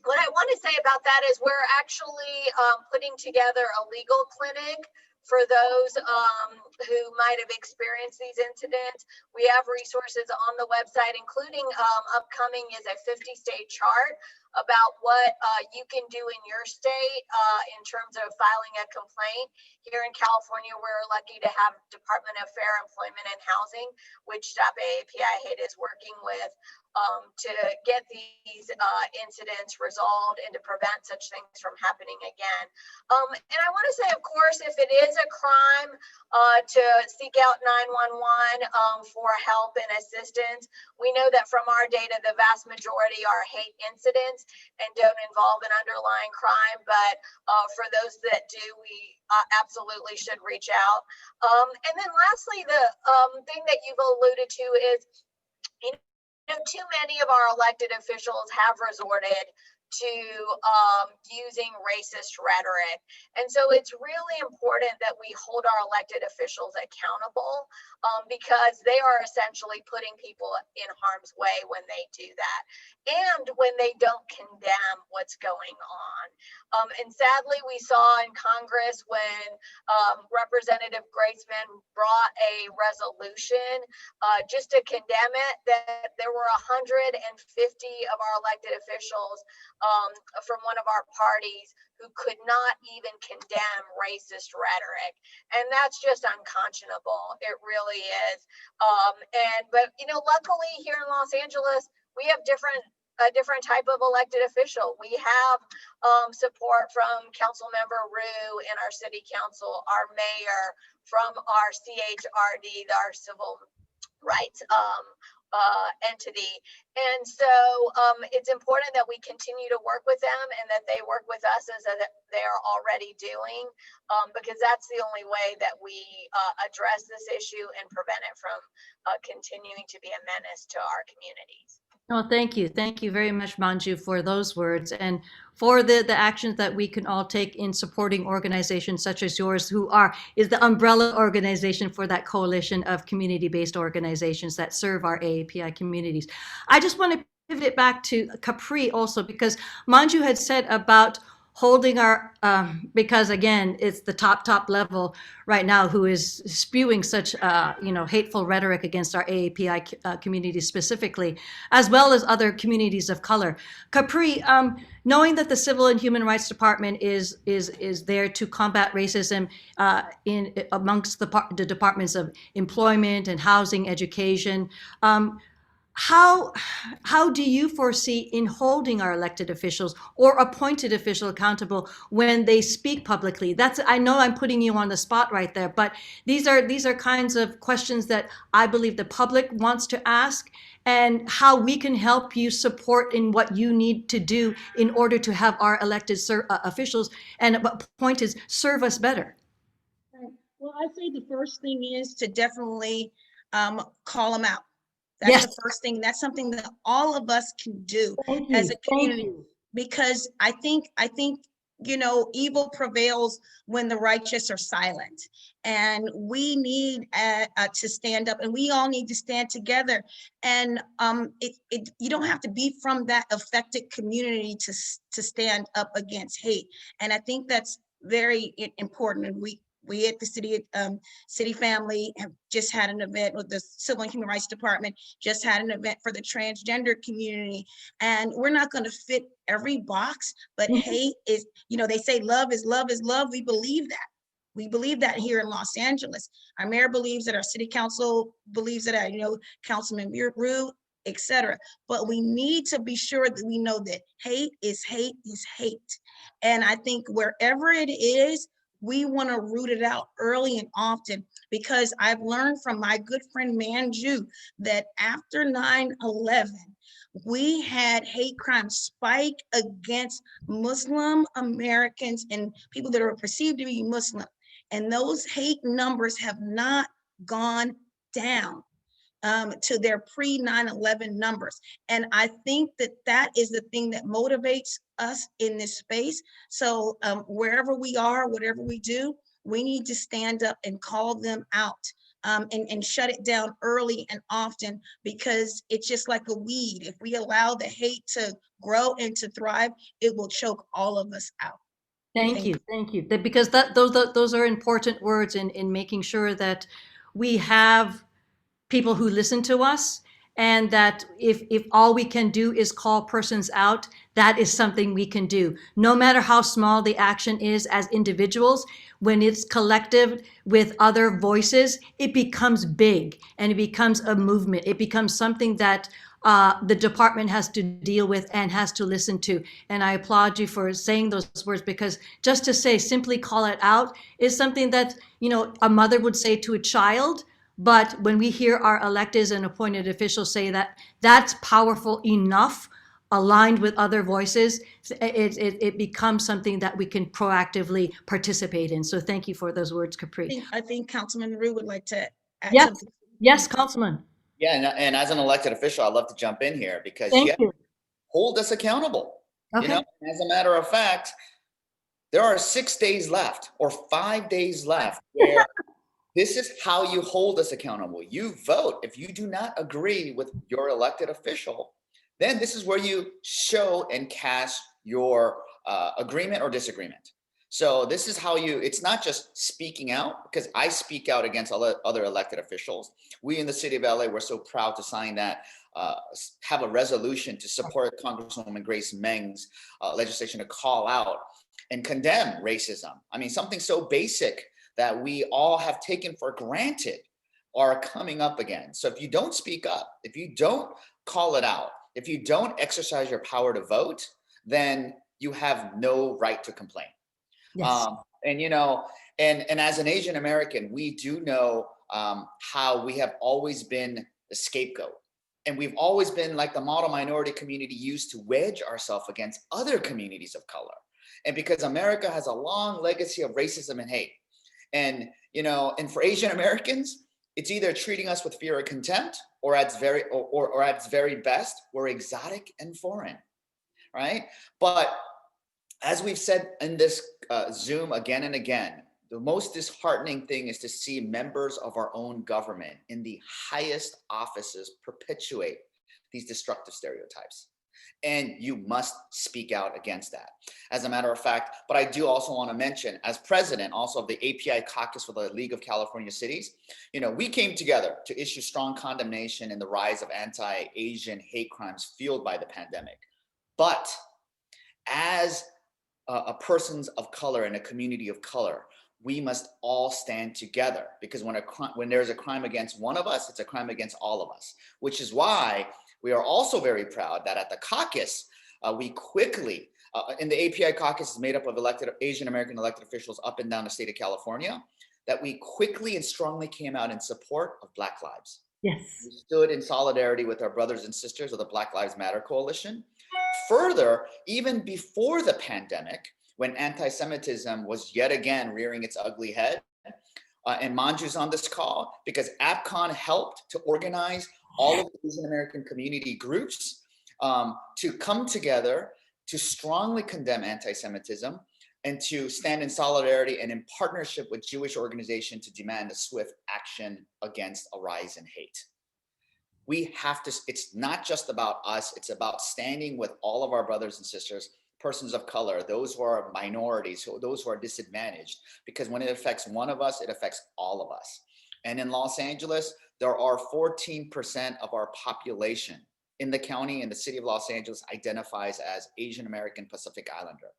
what I want to say about that is we're actually putting together a legal clinic for those who might have experienced these incidents. We have resources on the website, including upcoming is a 50-state chart about what you can do in your state in terms of filing a complaint. Here in California, we're lucky to have Department of Fair Employment and Housing, which Stop AAPI Hate is working with to get these incidents resolved and to prevent such things from happening again. And I want to say, of course, if it is a crime to seek out 911 for help and assistance, we know that from our data, the vast majority are hate incidents and don't involve an underlying crime. But for those that do, we absolutely should reach out. And then lastly, the thing that you've alluded to is, too many of our elected officials have resorted to using racist rhetoric. And so it's really important that we hold our elected officials accountable because they are essentially putting people in harm's way when they do that and when they don't condemn what's going on. And sadly, we saw in Congress when Representative Graceman brought a resolution just to condemn it, that there were 150 of our elected officials from one of our parties who could not even condemn racist rhetoric. And that's just unconscionable. It really is. But luckily here in Los Angeles, we have a different type of elected official. We have support from Councilmember Ryu in our city council, our mayor, from our CHRD, our civil rights entity. And so it's important that we continue to work with them and that they work with us as they are already doing, because that's the only way that we address this issue and prevent it from continuing to be a menace to our communities. Oh, thank you. Thank you very much, Manju, for those words and for the actions that we can all take in supporting organizations such as yours, is the umbrella organization for that coalition of community-based organizations that serve our AAPI communities. I just want to pivot back to Capri also, because Manju had said about holding our, because again, it's the top level right now who is spewing such, hateful rhetoric against our AAPI community specifically, as well as other communities of color. Capri, knowing that the Civil and Human Rights Department is there to combat racism amongst the departments of employment and housing, education, how do you foresee in holding our elected officials or appointed official accountable when they speak publicly? I know I'm putting you on the spot right there, but these are kinds of questions that I believe the public wants to ask, and how we can help you support in what you need to do in order to have our elected officials and appointed serve us better. Well, I say the first thing is to definitely call them out. That's the first thing. That's something that all of us can do as a community, because I think evil prevails when the righteous are silent, and we need to stand up, and we all need to stand together. And you don't have to be from that affected community to stand up against hate. And I think that's very important. And we at the city family have just had an event with the Civil and Human Rights Department, just had an event for the transgender community. And we're not going to fit every box, but hate is, they say love is love is love. We believe that. We believe that here in Los Angeles. Our mayor believes that, our city council believes that, Councilmember Ryu, etc. But we need to be sure that we know that hate is hate is hate. And I think wherever it is, we want to root it out early and often, because I've learned from my good friend Manju that after 9/11, we had hate crimes spike against Muslim Americans and people that are perceived to be Muslim. And those hate numbers have not gone down to their pre-9/11 numbers. And I think that is the thing that motivates us in this space. So wherever we are, whatever we do, we need to stand up and call them out and shut it down early and often, because it's just like a weed. If we allow the hate to grow and to thrive, it will choke all of us out. Thank you. Because those are important words in making sure that we have people who listen to us and that if all we can do is call persons out, that is something we can do. No matter how small the action is as individuals, when it's collective with other voices, it becomes big and it becomes a movement. It becomes something that the department has to deal with and has to listen to. And I applaud you for saying those words, because just to say, simply call it out is something that, you know, a mother would say to a child. But when we hear our elected and appointed officials say that, that's powerful enough, aligned with other voices, it becomes something that we can proactively participate in. So thank you for those words, Capri. I think Councilman Ryu would like to add Yes, something. yes, Councilman. Yeah, and as an elected official, I'd love to jump in here because Thank you. hold us accountable. Okay. You know, as a matter of fact, there are 6 days left or 5 days left where this is how you hold us accountable. You vote. If you do not agree with your elected official, then this is where you show and cast your agreement or disagreement. So this is how it's not just speaking out, because I speak out against other elected officials. We in the city of LA, we're so proud to sign that, have a resolution to support Congresswoman Grace Meng's legislation to call out and condemn racism. I mean, something so basic that we all have taken for granted are coming up again. So if you don't speak up, if you don't call it out, if you don't exercise your power to vote, then you have no right to complain. Yes. And you know, and as an Asian American, we do know how we have always been the scapegoat. And we've always been like the model minority community used to wedge ourselves against other communities of color. And because America has a long legacy of racism and hate. And, you know, and for Asian Americans, it's either treating us with fear or contempt, or at its very best, we're exotic and foreign, right? But as we've said in this Zoom again and again, the most disheartening thing is to see members of our own government in the highest offices perpetuate these destructive stereotypes. And you must speak out against that. As a matter of fact, but I do also want to mention, as president also of the API caucus for the League of California Cities, you know, we came together to issue strong condemnation in the rise of anti-Asian hate crimes fueled by the pandemic. But as a persons of color and a community of color, we must all stand together, because when there's a crime against one of us, it's a crime against all of us, which is why we are also very proud that at the caucus, we quickly, and the API caucus is made up of Asian American elected officials up and down the state of California, that we quickly and strongly came out in support of Black lives. Yes. We stood in solidarity with our brothers and sisters of the Black Lives Matter Coalition. Further, even before the pandemic, when anti-Semitism was yet again rearing its ugly head, and Manju's on this call, because APCON helped to organize all of the Asian American community groups to come together to strongly condemn anti-Semitism and to stand in solidarity and in partnership with Jewish organizations to demand a swift action against a rise in hate. We have to, it's not just about us, it's about standing with all of our brothers and sisters, persons of color, those who are minorities, those who are disadvantaged, because when it affects one of us, it affects all of us. And in Los Angeles, there are 14% of our population in the county, in the city of Los Angeles, identifies as Asian American Pacific Islander.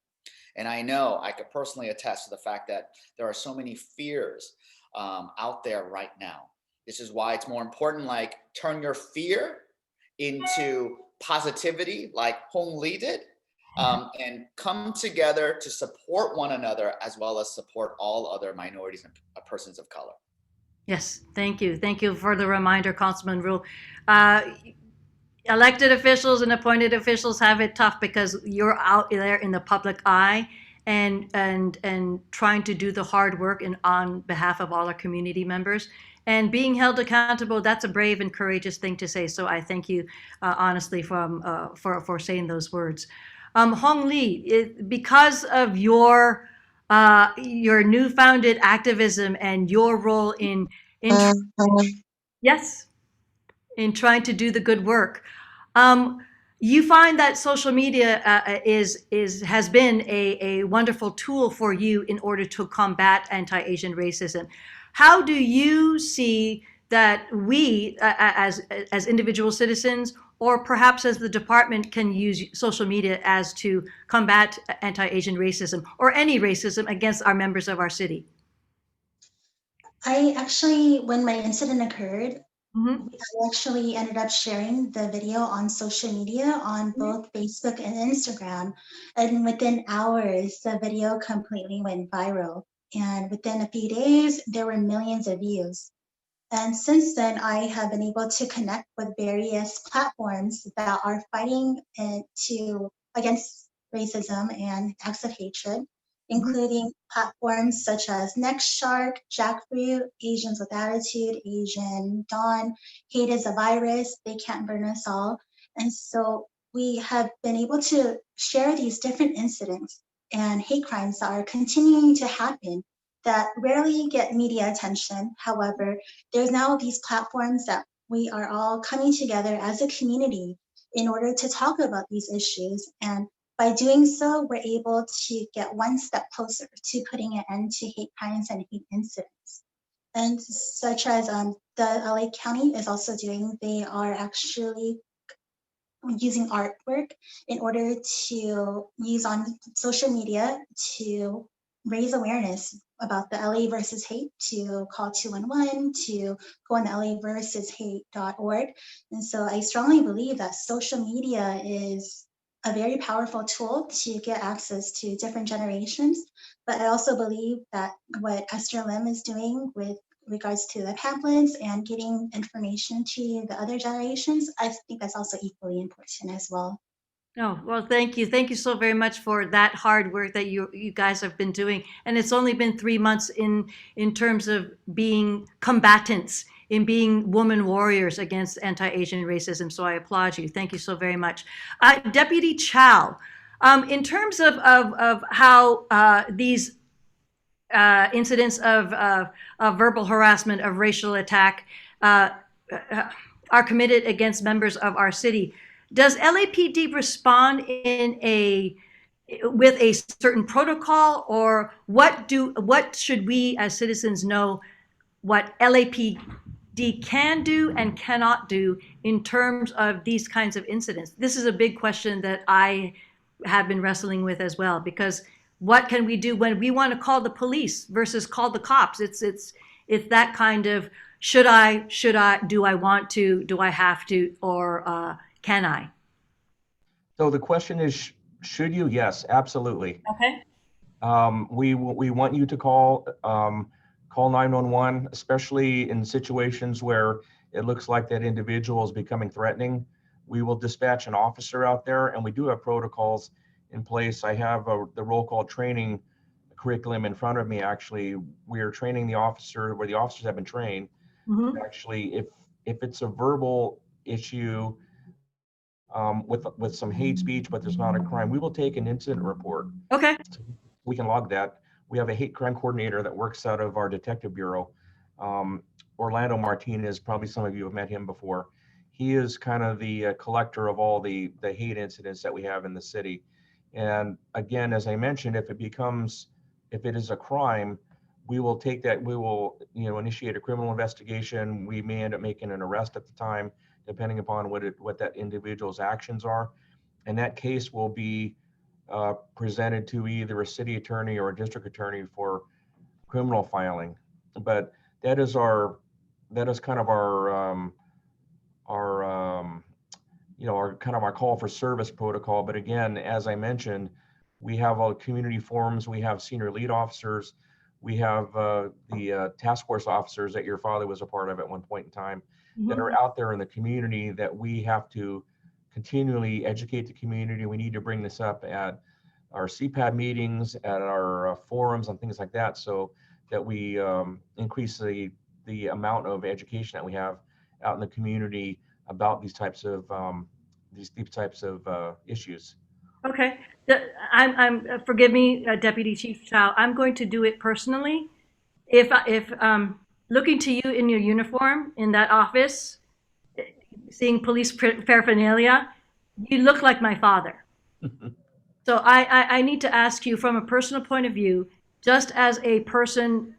And I know I could personally attest to the fact that there are so many fears out there right now. This is why it's more important, like, turn your fear into positivity, like Hong Lee did, and come together to support one another, as well as support all other minorities and persons of color. Yes, thank you. Thank you for the reminder, Councilman Ryu. Elected officials and appointed officials have it tough because you're out there in the public eye and trying to do the hard work on behalf of all our community members. And being held accountable, that's a brave and courageous thing to say. So I thank you honestly for saying those words. Hong Lee, because of your newfounded activism and your role in yes, in trying to do the good work, you find that social media has been a wonderful tool for you in order to combat anti-Asian racism. How do you see that we as individual citizens, or perhaps as the department, can use social media as to combat anti-Asian racism or any racism against our members of our city? I actually, when my incident occurred, Mm-hmm. I actually ended up sharing the video on social media on both Facebook and Instagram. And within hours, the video completely went viral. And within a few days, there were millions of views. And since then, I have been able to connect with various platforms that are fighting against racism and acts of hatred, including platforms such as Next Shark, Jackfruit, Asians with Attitude, Asian Dawn, Hate is a Virus, They Can't Burn Us All. And so we have been able to share these different incidents and hate crimes that are continuing to happen that rarely get media attention. However, there's now these platforms that we are all coming together as a community in order to talk about these issues. And by doing so, we're able to get one step closer to putting an end to hate crimes and hate incidents. And such as the LA County is also doing, they are actually using artwork in order to use on social media to raise awareness about the LA versus hate, to call 211, to go on laversushate.org. And so I strongly believe that social media is a very powerful tool to get access to different generations. But I also believe that what Esther Lim is doing with regards to the pamphlets and getting information to the other generations, I think that's also equally important as well. Oh, well, thank you. Thank you so very much for that hard work that you guys have been doing. And it's only been 3 months in terms of being combatants, in being woman warriors against anti-Asian racism. So I applaud you. Thank you so very much. Deputy Chow, in terms of how these incidents of verbal harassment, of racial attack are committed against members of our city, does LAPD respond with a certain protocol, or what should we as citizens know what LAPD can do and cannot do in terms of these kinds of incidents? This is a big question that I have been wrestling with as well, because what can we do when we want to call the police versus call the cops? It's that kind of should I, do I want to, do I have to, or can I? So the question is, should you? Yes, absolutely. Okay. We want you to call 911, especially in situations where it looks like that individual is becoming threatening. We will dispatch an officer out there, and we do have protocols in place. I have the roll call training curriculum in front of me. Actually, we are training the officer where the officers have been trained. Mm-hmm. Actually, if it's a verbal issue with some hate speech, but there's not a crime, we will take an incident report. Okay. We can log that. We have a hate crime coordinator that works out of our detective bureau. Orlando Martinez, probably some of you have met him before. He is kind of the collector of all the hate incidents that we have in the city. And again, as I mentioned, if it is a crime, we will take that, we will initiate a criminal investigation. We may end up making an arrest at the time, depending upon what that individual's actions are. And that case will be presented to either a city attorney or a district attorney for criminal filing. But that is kind of our call for service protocol. But again, as I mentioned, we have all community forums, we have senior lead officers, we have the task force officers that your father was a part of at one point in time, mm-hmm. that are out there in the community that we have to continually educate the community. We need to bring this up at our CPAD meetings, at our forums and things like that, so that we increase the amount of education that we have out in the community about these types of issues. Okay, forgive me, Deputy Chief Chow. I'm going to do it personally. If looking to you in your uniform in that office, seeing police paraphernalia, you look like my father. So I need to ask you from a personal point of view, just as a person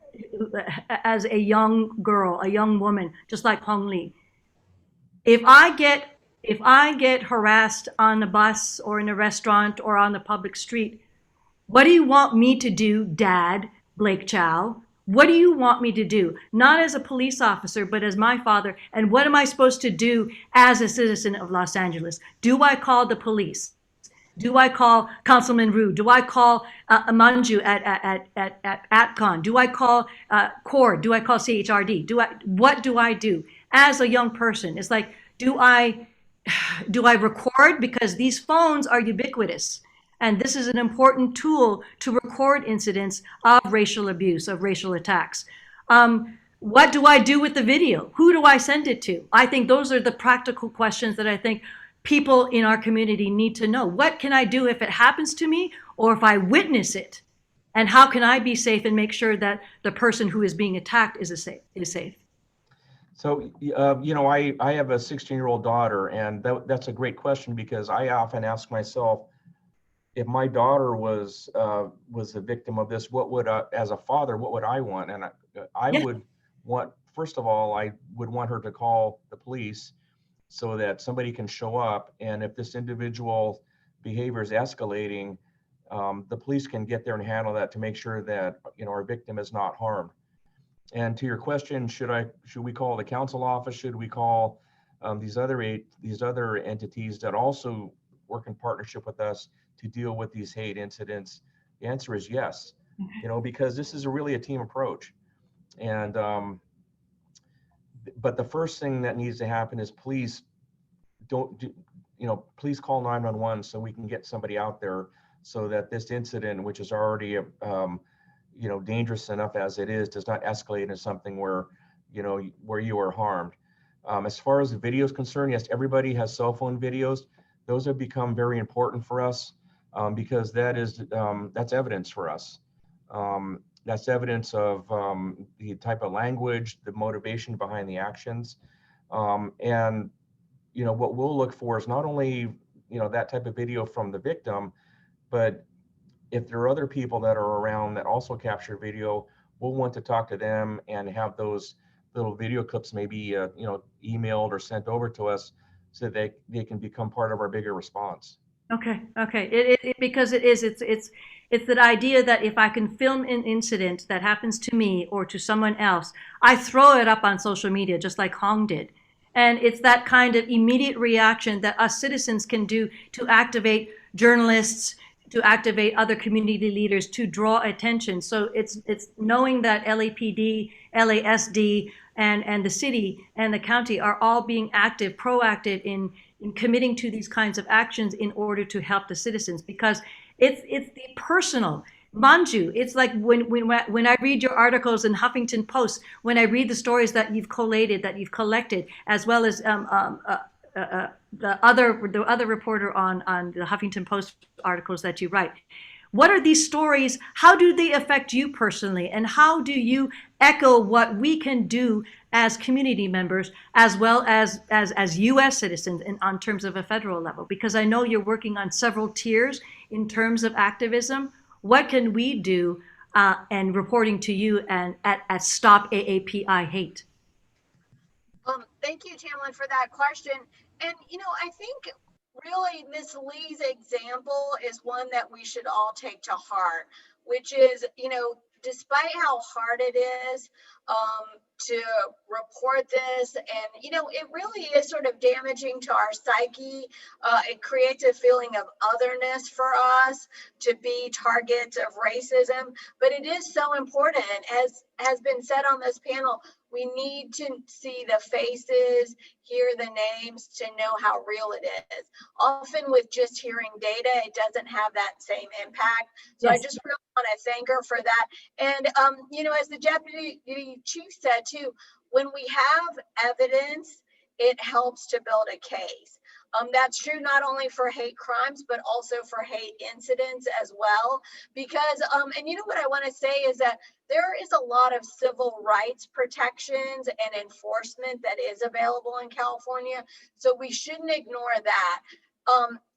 as a young girl, a young woman, just like Hong Lee. If I get harassed on a bus or in a restaurant or on the public street, what do you want me to do, Dad, Blake Chow? What do you want me to do? Not as a police officer, but as my father. And what am I supposed to do as a citizen of Los Angeles? Do I call the police? Do I call Councilman Ryu? Do I call Manju at AtCon? Do I call CORD? Do I call CHRD? What do I do as a young person? It's like, do I record? Because these phones are ubiquitous. And this is an important tool to record incidents of racial abuse, of racial attacks. What do I do with the video? Who do I send it to? I think those are the practical questions that I think people in our community need to know. What can I do if it happens to me or if I witness it? And how can I be safe and make sure that the person who is being attacked is safe? So, I have a 16-year-old daughter, and that's a great question, because I often ask myself, if my daughter was the victim of this, what would, as a father, what would I want? And I would want, first of all, I would want her to call the police so that somebody can show up. And if this individual behavior is escalating, the police can get there and handle that to make sure that, our victim is not harmed. And to your question, should we call the council office? Should we call these other entities that also work in partnership with us to deal with these hate incidents? The answer is yes, because this is really a team approach. And but the first thing that needs to happen is please please call 911 so we can get somebody out there, so that this incident, which is already dangerous enough as it is, does not escalate into something where you are harmed. As far as the video is concerned, yes, everybody has cell phone videos. Those have become very important for us, because that's evidence for us. That's evidence of the type of language, the motivation behind the actions. And what we'll look for is not only that type of video from the victim, but if there are other people that are around that also capture video, we'll want to talk to them and have those little video clips maybe emailed or sent over to us, so that they can become part of our bigger response. Okay. Because it's that idea that if I can film an incident that happens to me or to someone else, I throw it up on social media, just like Hong did. And it's that kind of immediate reaction that us citizens can do to activate journalists, to activate other community leaders, to draw attention. So it's knowing that LAPD, LASD, and the city and the county are all being proactive in committing to these kinds of actions in order to help the citizens, because it's the personal. Manju, it's like when I read your articles in Huffington Post, when I read the stories that you've collated, that you've collected, as well as the other reporter on the Huffington Post articles that you write. What are these stories? How do they affect you personally? And how do you echo what we can do as community members, as well as U.S. citizens on terms of a federal level? Because I know you're working on several tiers in terms of activism. What can we do and reporting to you and at Stop AAPI Hate? Thank you, Tamlin, for that question. And, I think really Ms. Lee's example is one that we should all take to heart, which is, despite how hard it is to report this, and, it really is sort of damaging to our psyche. It creates a feeling of otherness for us to be targets of racism, but it is so important. As has been said on this panel, we need to see the faces, hear the names to know how real it is. Often with just hearing data, it doesn't have that same impact. So yes. I just really want to thank her for that. And, as the Deputy Chief said too, when we have evidence, it helps to build a case. That's true not only for hate crimes, but also for hate incidents as well. Because, and what I want to say is that there is a lot of civil rights protections and enforcement that is available in California. So we shouldn't ignore that.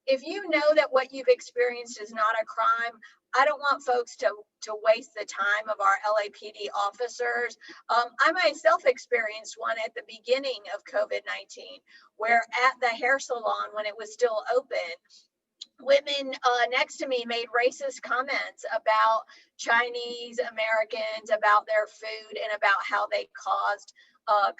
If you know that what you've experienced is not a crime, I don't want folks to waste the time of our LAPD officers. I myself experienced one at the beginning of COVID-19, where at the hair salon, when it was still open, women next to me made racist comments about Chinese Americans, about their food, and about how they caused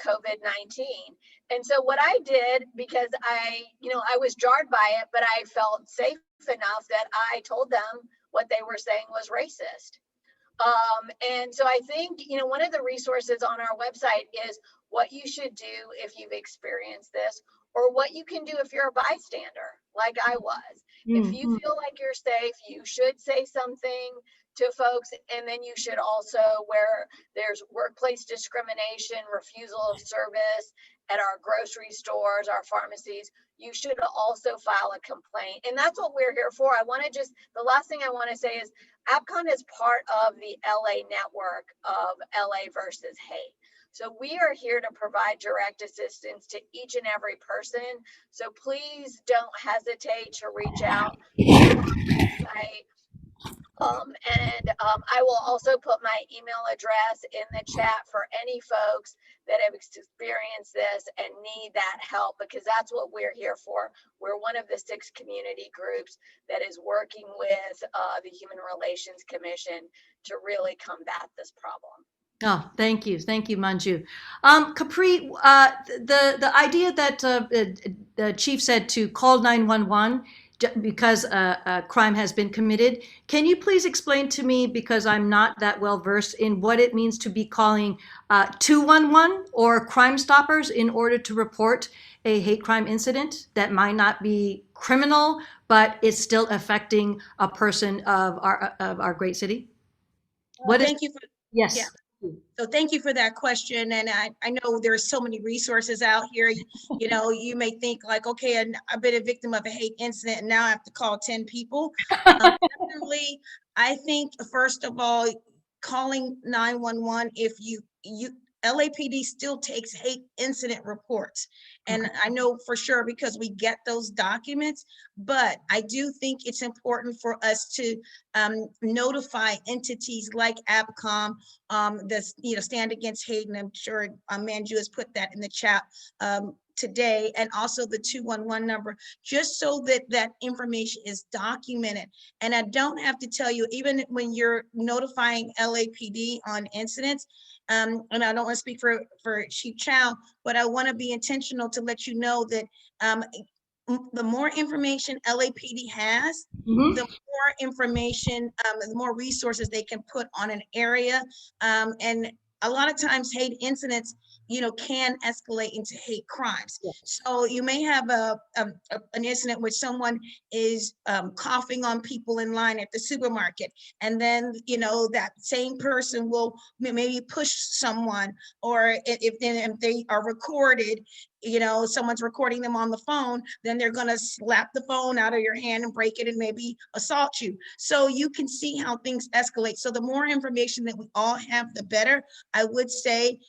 COVID-19. And so what I did, because I was jarred by it, but I felt safe enough that I told them what they were saying was racist. And so I think, one of the resources on our website is what you should do if you've experienced this, or what you can do if you're a bystander, like I was. If you feel like you're safe, you should say something to folks. And then you should also, where there's workplace discrimination, refusal of service at our grocery stores, our pharmacies, you should also file a complaint. And that's what we're here for. The last thing I want to say is AppCon is part of the LA network of LA versus hate. So we are here to provide direct assistance to each and every person. So please don't hesitate to reach out to our website. I will also put my email address in the chat for any folks that have experienced this and need that help, because that's what we're here for. We're one of the 6 community groups that is working with the Human Relations Commission to really combat this problem. Oh, thank you, Manju. Capri, the idea that the chief said to call 911 because a crime has been committed. Can you please explain to me, because I'm not that well versed in what it means to be calling 211 or Crime Stoppers in order to report a hate crime incident that might not be criminal, but it's still affecting a person of our great city? Thank you for Yes. Yeah. So thank you for that question. And I know there's so many resources out here. You may think like, okay, I've been a victim of a hate incident and now I have to call 10 people. Definitely, I think, first of all, calling 911, if you LAPD still takes hate incident reports. And I know for sure because we get those documents, but I do think it's important for us to notify entities like AppCom, Stand Against Hate, and I'm sure Manju has put that in the chat today, and also the 211 number, just so that that information is documented. And I don't have to tell you, even when you're notifying LAPD on incidents, and I don't want to speak for Chief Chow, but I want to be intentional to let you know that the more information LAPD has, the more information, the more resources they can put on an area. And a lot of times hate incidents, can escalate into hate crimes. Yes. So you may have an incident where someone is coughing on people in line at the supermarket, and then that same person will maybe push someone, or if they are recorded, someone's recording them on the phone, then they're going to slap the phone out of your hand and break it and maybe assault you. So you can see how things escalate. So the more information that we all have, the better. I would say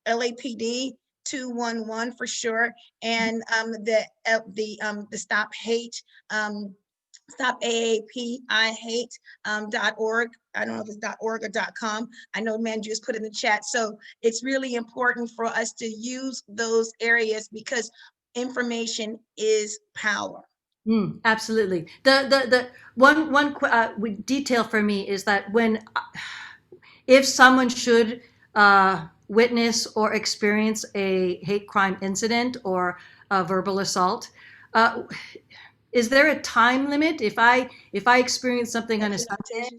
LAPD 211 for sure, and the Stop Hate, Stop AAP I Hate .org. I don't know if it's .org or .com. I know Manju has put in the chat. So it's really important for us to use those areas because information is power. Absolutely. The one detail for me is that if someone should witness or experience a hate crime incident or a verbal assault, is there a time limit? If I experience something on a Sunday,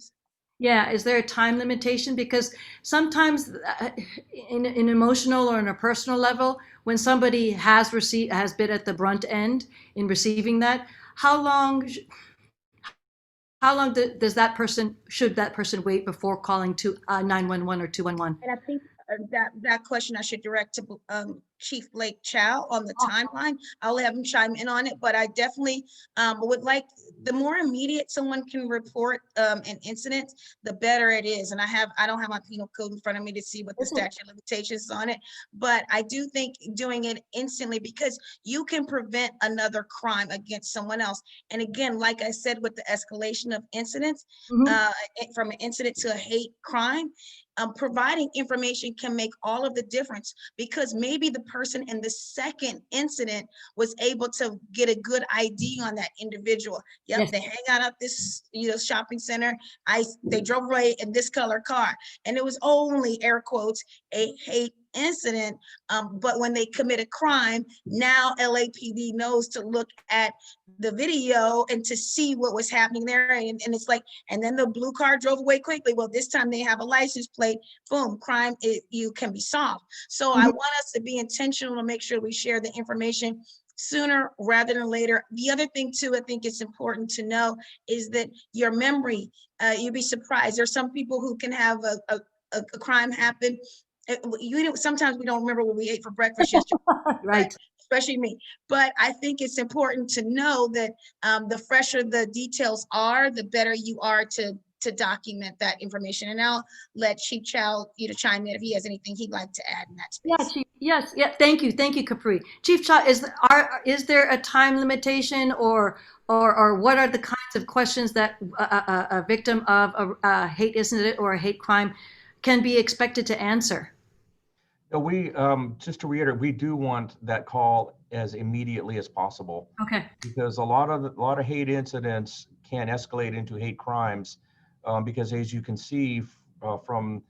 is there a time limitation? Because sometimes in an emotional or on a personal level, when somebody has been at the brunt end in receiving that, how long should that person wait before calling to 911 or 211? And I think that question I should direct to Chief Blake Chow on the timeline. I'll have him chime in on it, but I definitely would like, the more immediate someone can report an incident, the better it is. And I don't have my penal code in front of me to see what the statute of limitations is on it, but I do think doing it instantly, because you can prevent another crime against someone else. And again, like I said, with the escalation of incidents, from an incident to a hate crime, providing information can make all of the difference, because maybe the person in the second incident was able to get a good ID on that individual. Yep, Yes. they hang out at this shopping center. They drove away in this color car, and it was only, air quotes, a hate incident. But when they commit a crime, now LAPD knows to look at the video and to see what was happening there. And it's like, and then the blue car drove away quickly. Well, this time they have a license plate, boom, crime, you can be solved. So I want us to be intentional to make sure we share the information sooner rather than later. The other thing too, I think it's important to know, is that your memory, you'd be surprised. There's some people who can have a crime happen. Sometimes we don't remember what we ate for breakfast yesterday. Right. Especially me. But I think it's important to know that the fresher the details are, the better you are to document that information. And I'll let Chief Chow chime in if he has anything he'd like to add in that space. Yeah, Chief. Yes. Yeah. Thank you, Capri. Chief Chow, is there a time limitation, or what are the kinds of questions that a victim of a hate incident or a hate crime can be expected to answer? No, we, just to reiterate, we do want that call as immediately as possible. Okay. Because a lot of hate incidents can escalate into hate crimes, because as you can see from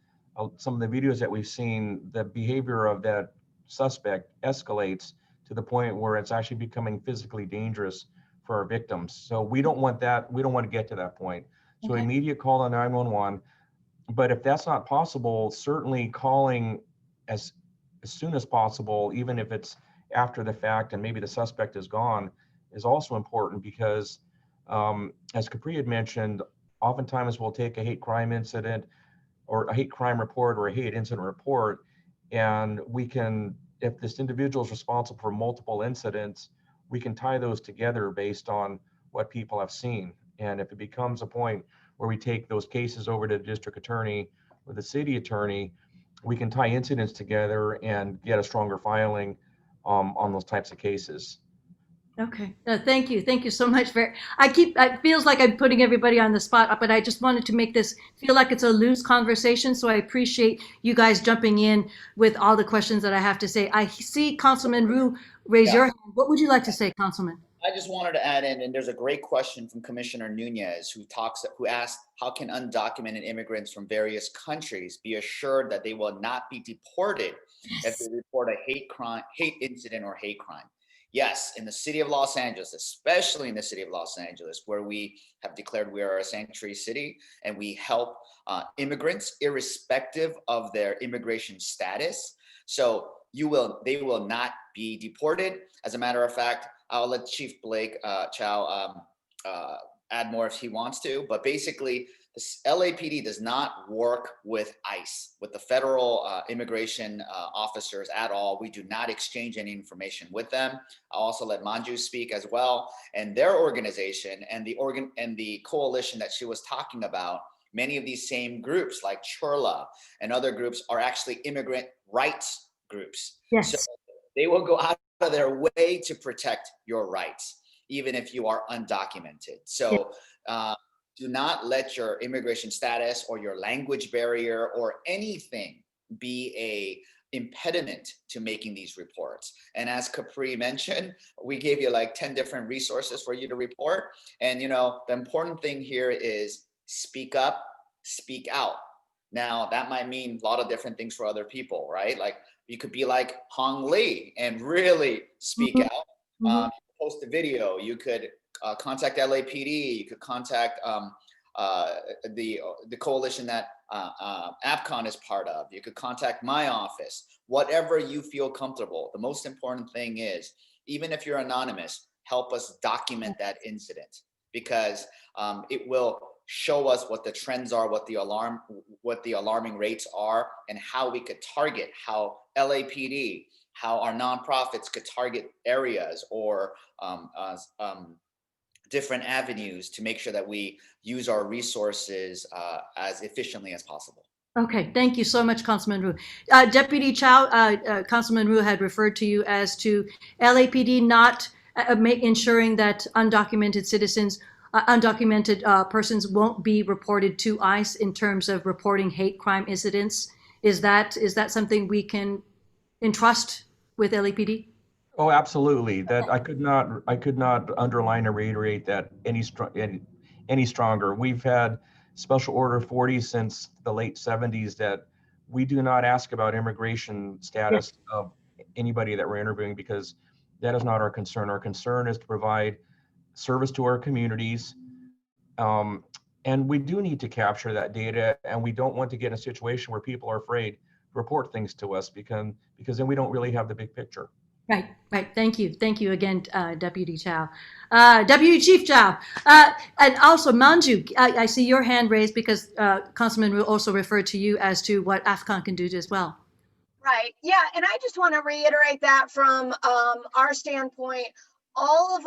some of the videos that we've seen, the behavior of that suspect escalates to the point where it's actually becoming physically dangerous for our victims. So we don't want that. We don't want to get to that point. So Okay. immediate call to 911. But if that's not possible, certainly calling as soon as possible, even if it's after the fact and maybe the suspect is gone, is also important, because as Capri had mentioned, oftentimes we'll take a hate crime incident or a hate crime report or a hate incident report, and we can, if this individual is responsible for multiple incidents, we can tie those together based on what people have seen. And if it becomes a point where we take those cases over to the district attorney or the city attorney, we can tie incidents together and get a stronger filing on those types of cases. Okay. Thank you so much for. It feels like I'm putting everybody on the spot, but I just wanted to make this feel like it's a loose conversation. So I appreciate you guys jumping in with all the questions that I have to say. I see Councilman Ryu raise your hand. What would you like to say, Councilman? I just wanted to add in, and there's a great question from Commissioner Nunez who asked, how can undocumented immigrants from various countries be assured that they will not be deported if they report a hate incident or hate crime? Yes, in the city of Los Angeles, especially in the city of Los Angeles, where we have declared we are a sanctuary city and we help immigrants irrespective of their immigration status. So they will not be deported. As a matter of fact, I'll let Chief Blake Chow add more if he wants to, but basically the LAPD does not work with ICE, with the federal immigration officers at all. We do not exchange any information with them. I'll also let Manjusha speak as well. And their organization and the coalition that she was talking about, many of these same groups like Churla and other groups are actually immigrant rights groups. Yes. So they will go out of their way to protect your rights, even if you are undocumented. So do not let your immigration status or your language barrier or anything be a impediment to making these reports. And as Capri mentioned, we gave you like 10 different resources for you to report. And the important thing here is speak up, speak out. Now that might mean a lot of different things for other people, right? Like you could be like Hong Lee and really speak out. Post a video. You could contact LAPD. You could contact the coalition that APCON is part of. You could contact my office. Whatever you feel comfortable. The most important thing is, even if you're anonymous, help us document that incident, because it will show us what the trends are, what the alarming rates are, and how we could target how LAPD how our nonprofits could target areas or different avenues to make sure that we use our resources as efficiently as possible. Okay, thank you so much, Councilman Ryu. Deputy Chow, Councilman Ryu had referred to you as to LAPD not ensuring that undocumented citizens, undocumented persons won't be reported to ICE in terms of reporting hate crime incidents. Is that something we can entrust with LAPD? Oh, absolutely. That I could not underline or reiterate that any stronger. We've had Special Order 40 since the late 70s that we do not ask about immigration status of anybody that we're interviewing, because that is not our concern. Our concern is to provide service to our communities. And we do need to capture that data, and we don't want to get in a situation where people are afraid to report things to us because then we don't really have the big picture. Right, right. Thank you again, Deputy Chow. Deputy Chief Chow, and also Manju, I see your hand raised because Councilman Ryu also referred to you as to what AFCON can do as well. Right. Yeah. And I just want to reiterate that from our standpoint, all of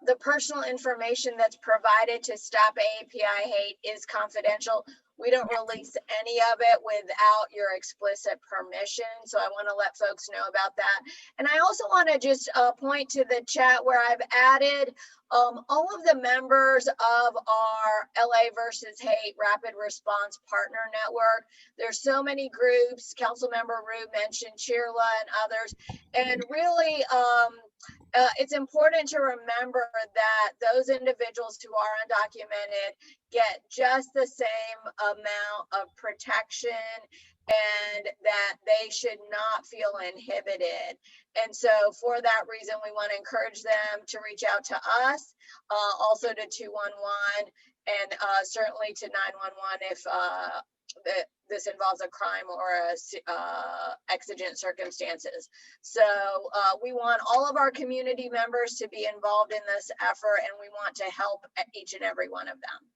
the personal information that's provided to stop AAPI hate is confidential. We don't release any of it without your explicit permission. So I want to let folks know about that. And I also want to just point to the chat where I've added all of the members of our LA versus Hate Rapid Response Partner Network. There's so many groups. Councilmember Ryu mentioned Cheerla and others. And really, it's important to remember that those individuals who are undocumented get just the same amount of protection, and that they should not feel inhibited. And so for that reason, we want to encourage them to reach out to us, also to 211, and certainly to 911 if this involves a crime or exigent circumstances. So we want all of our community members to be involved in this effort, and we want to help each and every one of them.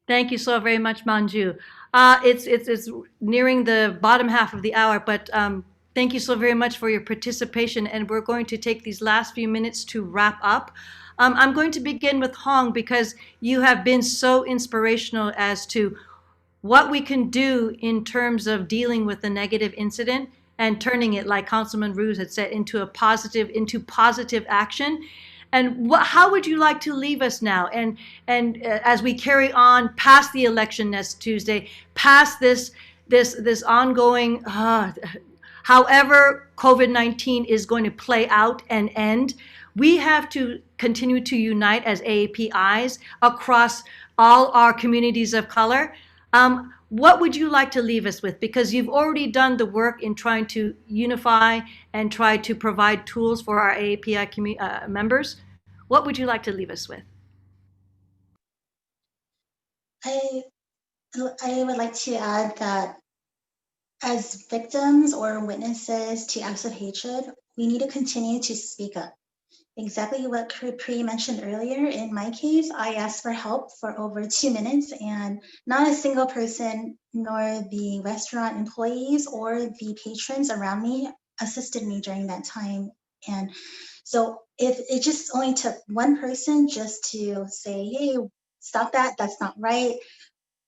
Thank you so very much, Manju. It's nearing the bottom half of the hour, but thank you so very much for your participation, and we're going to take these last few minutes to wrap up. I'm going to begin with Hong because you have been so inspirational as to what we can do in terms of dealing with a negative incident and turning it, like Councilman Ryu had said, into positive action. And how would you like to leave us now? And as we carry on past the election next Tuesday, past this ongoing, however COVID-19 is going to play out and end, we have to continue to unite as AAPIs across all our communities of color. What would you like to leave us with? Because you've already done the work in trying to unify and try to provide tools for our AAPI members. What would you like to leave us with? I would like to add that as victims or witnesses to acts of hatred, we need to continue to speak up. Exactly what Capri mentioned earlier. In my case, I asked for help for over 2 minutes, and not a single person, nor the restaurant employees or the patrons around me, assisted me during that time. And so if it just only took one person just to say, hey, stop that, that's not right,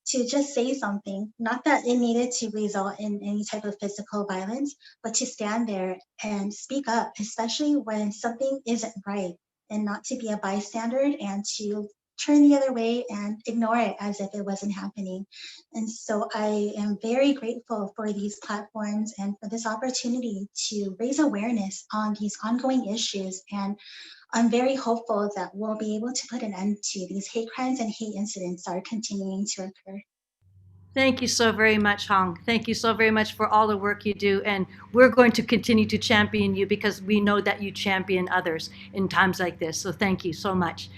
to just say something, not that it needed to result in any type of physical violence, but to stand there and speak up, especially when something isn't right, and not to be a bystander and to turn the other way and ignore it as if it wasn't happening. And so I am very grateful for these platforms and for this opportunity to raise awareness on these ongoing issues. And I'm very hopeful that we'll be able to put an end to these hate crimes and hate incidents that are continuing to occur. Thank you so very much, Hong. Thank you so very much for all the work you do. And we're going to continue to champion you because we know that you champion others in times like this. So thank you so much.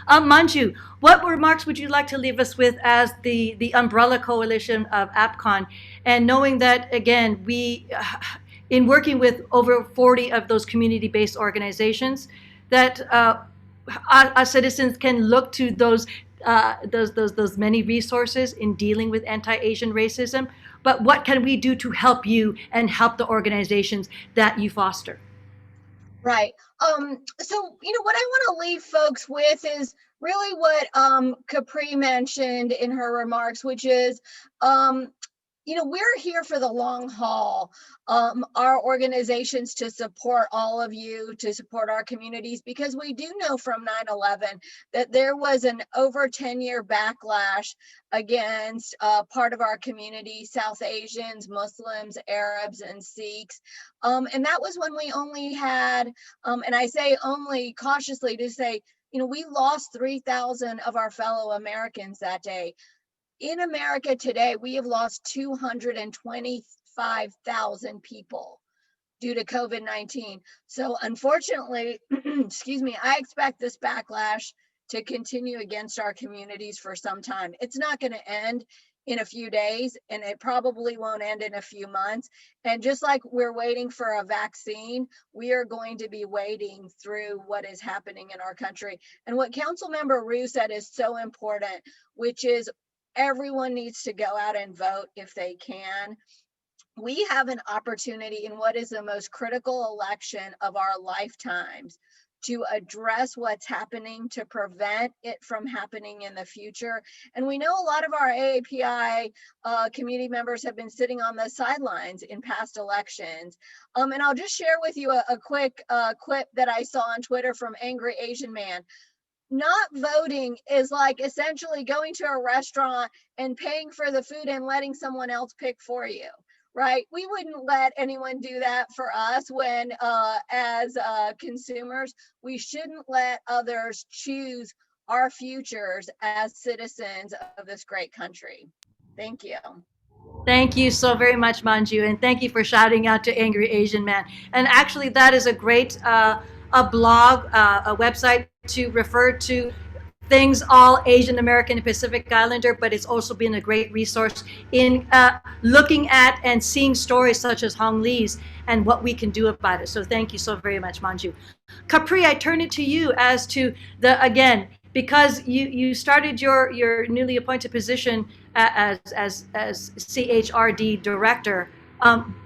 Manju, what remarks would you like to leave us with as the umbrella coalition of APCON? And knowing that, again, we, in working with over 40 of those community-based organizations, that our citizens can look to those many resources in dealing with anti-Asian racism, but what can we do to help you and help the organizations that you foster? Right. So, what I want to leave folks with is really what Capri mentioned in her remarks, which is, we're here for the long haul. Our organizations to support all of you, to support our communities, because we do know from 9/11 that there was an over 10-year backlash against part of our community, South Asians, Muslims, Arabs, and Sikhs. And that was when we only had, and I say only cautiously to say, we lost 3,000 of our fellow Americans that day. In America today, we have lost 225,000 people due to COVID-19. So unfortunately, excuse me, I expect this backlash to continue against our communities for some time. It's not going to end in a few days, and it probably won't end in a few months. And just like we're waiting for a vaccine, we are going to be waiting through what is happening in our country. And what Councilmember Ryu said is so important, which is everyone needs to go out and vote if they can. We have an opportunity in what is the most critical election of our lifetimes to address what's happening, to prevent it from happening in the future. And we know a lot of our AAPI community members have been sitting on the sidelines in past elections. And I'll just share with you a quick clip that I saw on Twitter from Angry Asian Man. Not voting is like essentially going to a restaurant and paying for the food and letting someone else pick for you, right? We wouldn't let anyone do that for us when, as consumers, we shouldn't let others choose our futures as citizens of this great country. Thank you. Thank you so very much, Manju, and thank you for shouting out to Angry Asian Man. And actually, that is a great a blog, a website to refer to things all Asian American and Pacific Islander, but it's also been a great resource in looking at and seeing stories such as Hong Lee's and what we can do about it. So thank you so very much, Manju. Capri, I turn it to you as to again, because you started your newly appointed position as CHRD director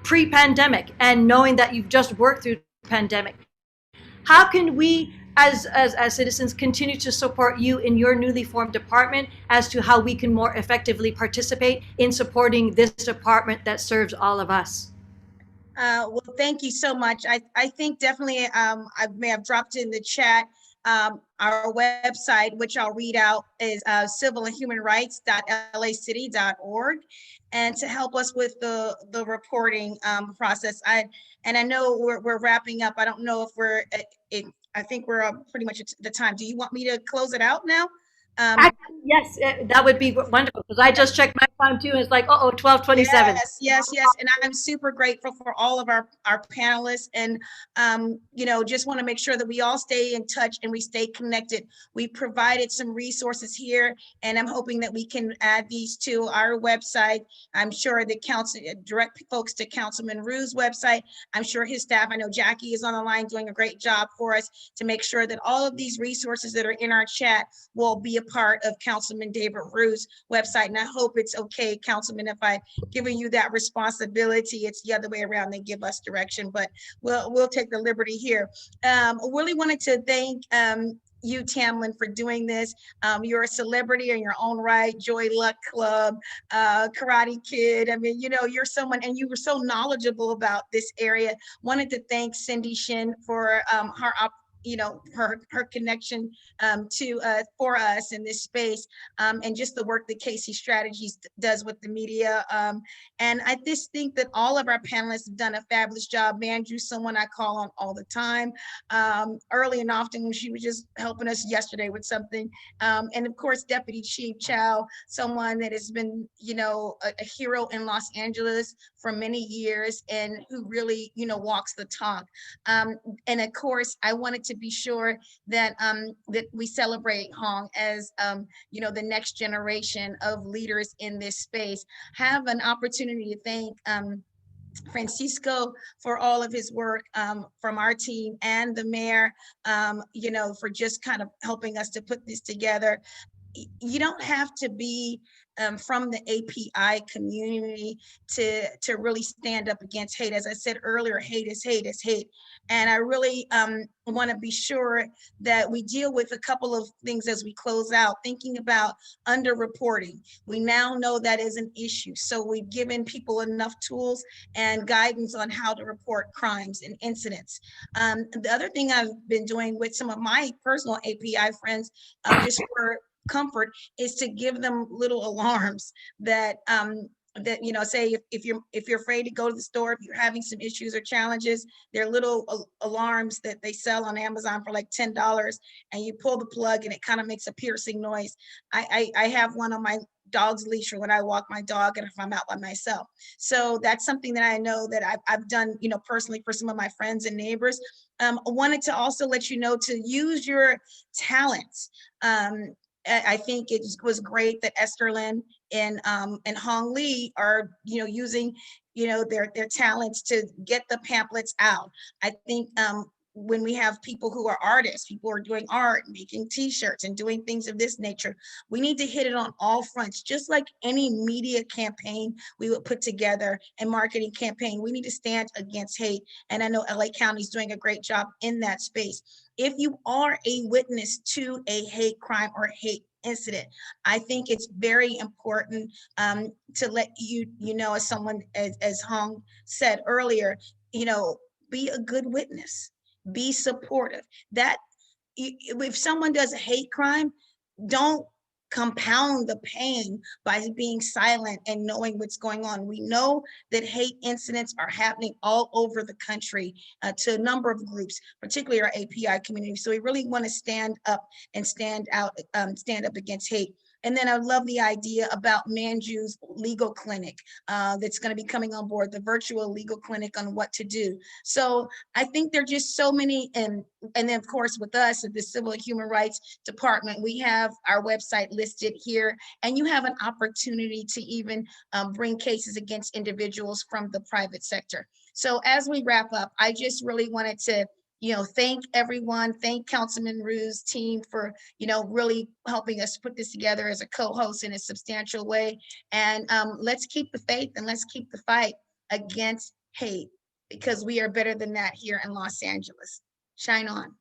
pre-pandemic, and knowing that you've just worked through the pandemic. How can we as citizens continue to support you in your newly formed department as to how we can more effectively participate in supporting this department that serves all of us? Well, thank you so much. I think definitely I may have dropped in the chat our website, which I'll read out, is civilandhumanrights.lacity.org, and to help us with the reporting process. I know we're wrapping up. I don't know if we're I think we're pretty much at the time. Do you want me to close it out now? Actually, yes, that would be wonderful, because I just checked my time too, and it's like, 12:27. Yes. And I'm super grateful for all of our panelists, and just want to make sure that we all stay in touch and we stay connected. We provided some resources here, and I'm hoping that we can add these to our website. I'm sure the council, direct folks to Councilman Ryu's website. I'm sure his staff, I know Jackie is on the line doing a great job for us to make sure that all of these resources that are in our chat will be a part of Councilman David Ryu's website. And I hope it's okay, Councilman, if I giving you that responsibility. It's the other way around. They give us direction, but we'll take the liberty here. Really wanted to thank you, Tamlin, for doing this. You're a celebrity in your own right. Joy Luck Club, Karate Kid. I mean, you're someone, and you were so knowledgeable about this area. Wanted to thank Cindy Shin for her connection for us in this space, and just the work that Casey Strategies does with the media. And I just think that all of our panelists have done a fabulous job. Manju, someone I call on all the time, early and often, when she was just helping us yesterday with something. And of course, Deputy Chief Chow, someone that has been, a hero in Los Angeles for many years, and who really, walks the talk. And of course, I wanted to be sure that that we celebrate Hong as the next generation of leaders in this space. Have an opportunity to thank Francisco for all of his work from our team, and the mayor, for just kind of helping us to put this together. you don't have to be from the API community to really stand up against hate. As I said earlier, hate is hate is hate. And I really want to be sure that we deal with a couple of things as we close out, thinking about underreporting. We now know that is an issue. So we've given people enough tools and guidance on how to report crimes and incidents. The other thing I've been doing with some of my personal API friends, just for comfort, is to give them little alarms that say if you're afraid to go to the store, if you're having some issues or challenges, there are little alarms that they sell on Amazon for like $10, and you pull the plug and it kind of makes a piercing noise. I have one on my dog's leash for when I walk my dog and if I'm out by myself. So that's something that I know that I've done, personally for some of my friends and neighbors. I wanted to also let you know to use your talents. I think it was great that Esther Lynn and Hong Lee are, using, their talents to get the pamphlets out. I think when we have people who are artists, people who are doing art, making t-shirts and doing things of this nature, we need to hit it on all fronts. Just like any media campaign we would put together and marketing campaign, we need to stand against hate. And I know LA County is doing a great job in that space. If you are a witness to a hate crime or hate incident, I think it's very important to let you know, as someone, as Hong said earlier, be a good witness, be supportive. That if someone does a hate crime, don't compound the pain by being silent and knowing what's going on. We know that hate incidents are happening all over the country to a number of groups, particularly our API community. So we really want to stand up and stand up against hate. And then I love the idea about Manju's legal clinic that's going to be coming on board, the virtual legal clinic on what to do. So I think there are just so many, and then of course with us at the Civil and Human Rights Department, we have our website listed here, and you have an opportunity to even bring cases against individuals from the private sector. So as we wrap up, I just really wanted to thank everyone, thank Councilman Ryu's team for, really helping us put this together as a co-host in a substantial way. And let's keep the faith and let's keep the fight against hate, because we are better than that here in Los Angeles. Shine on.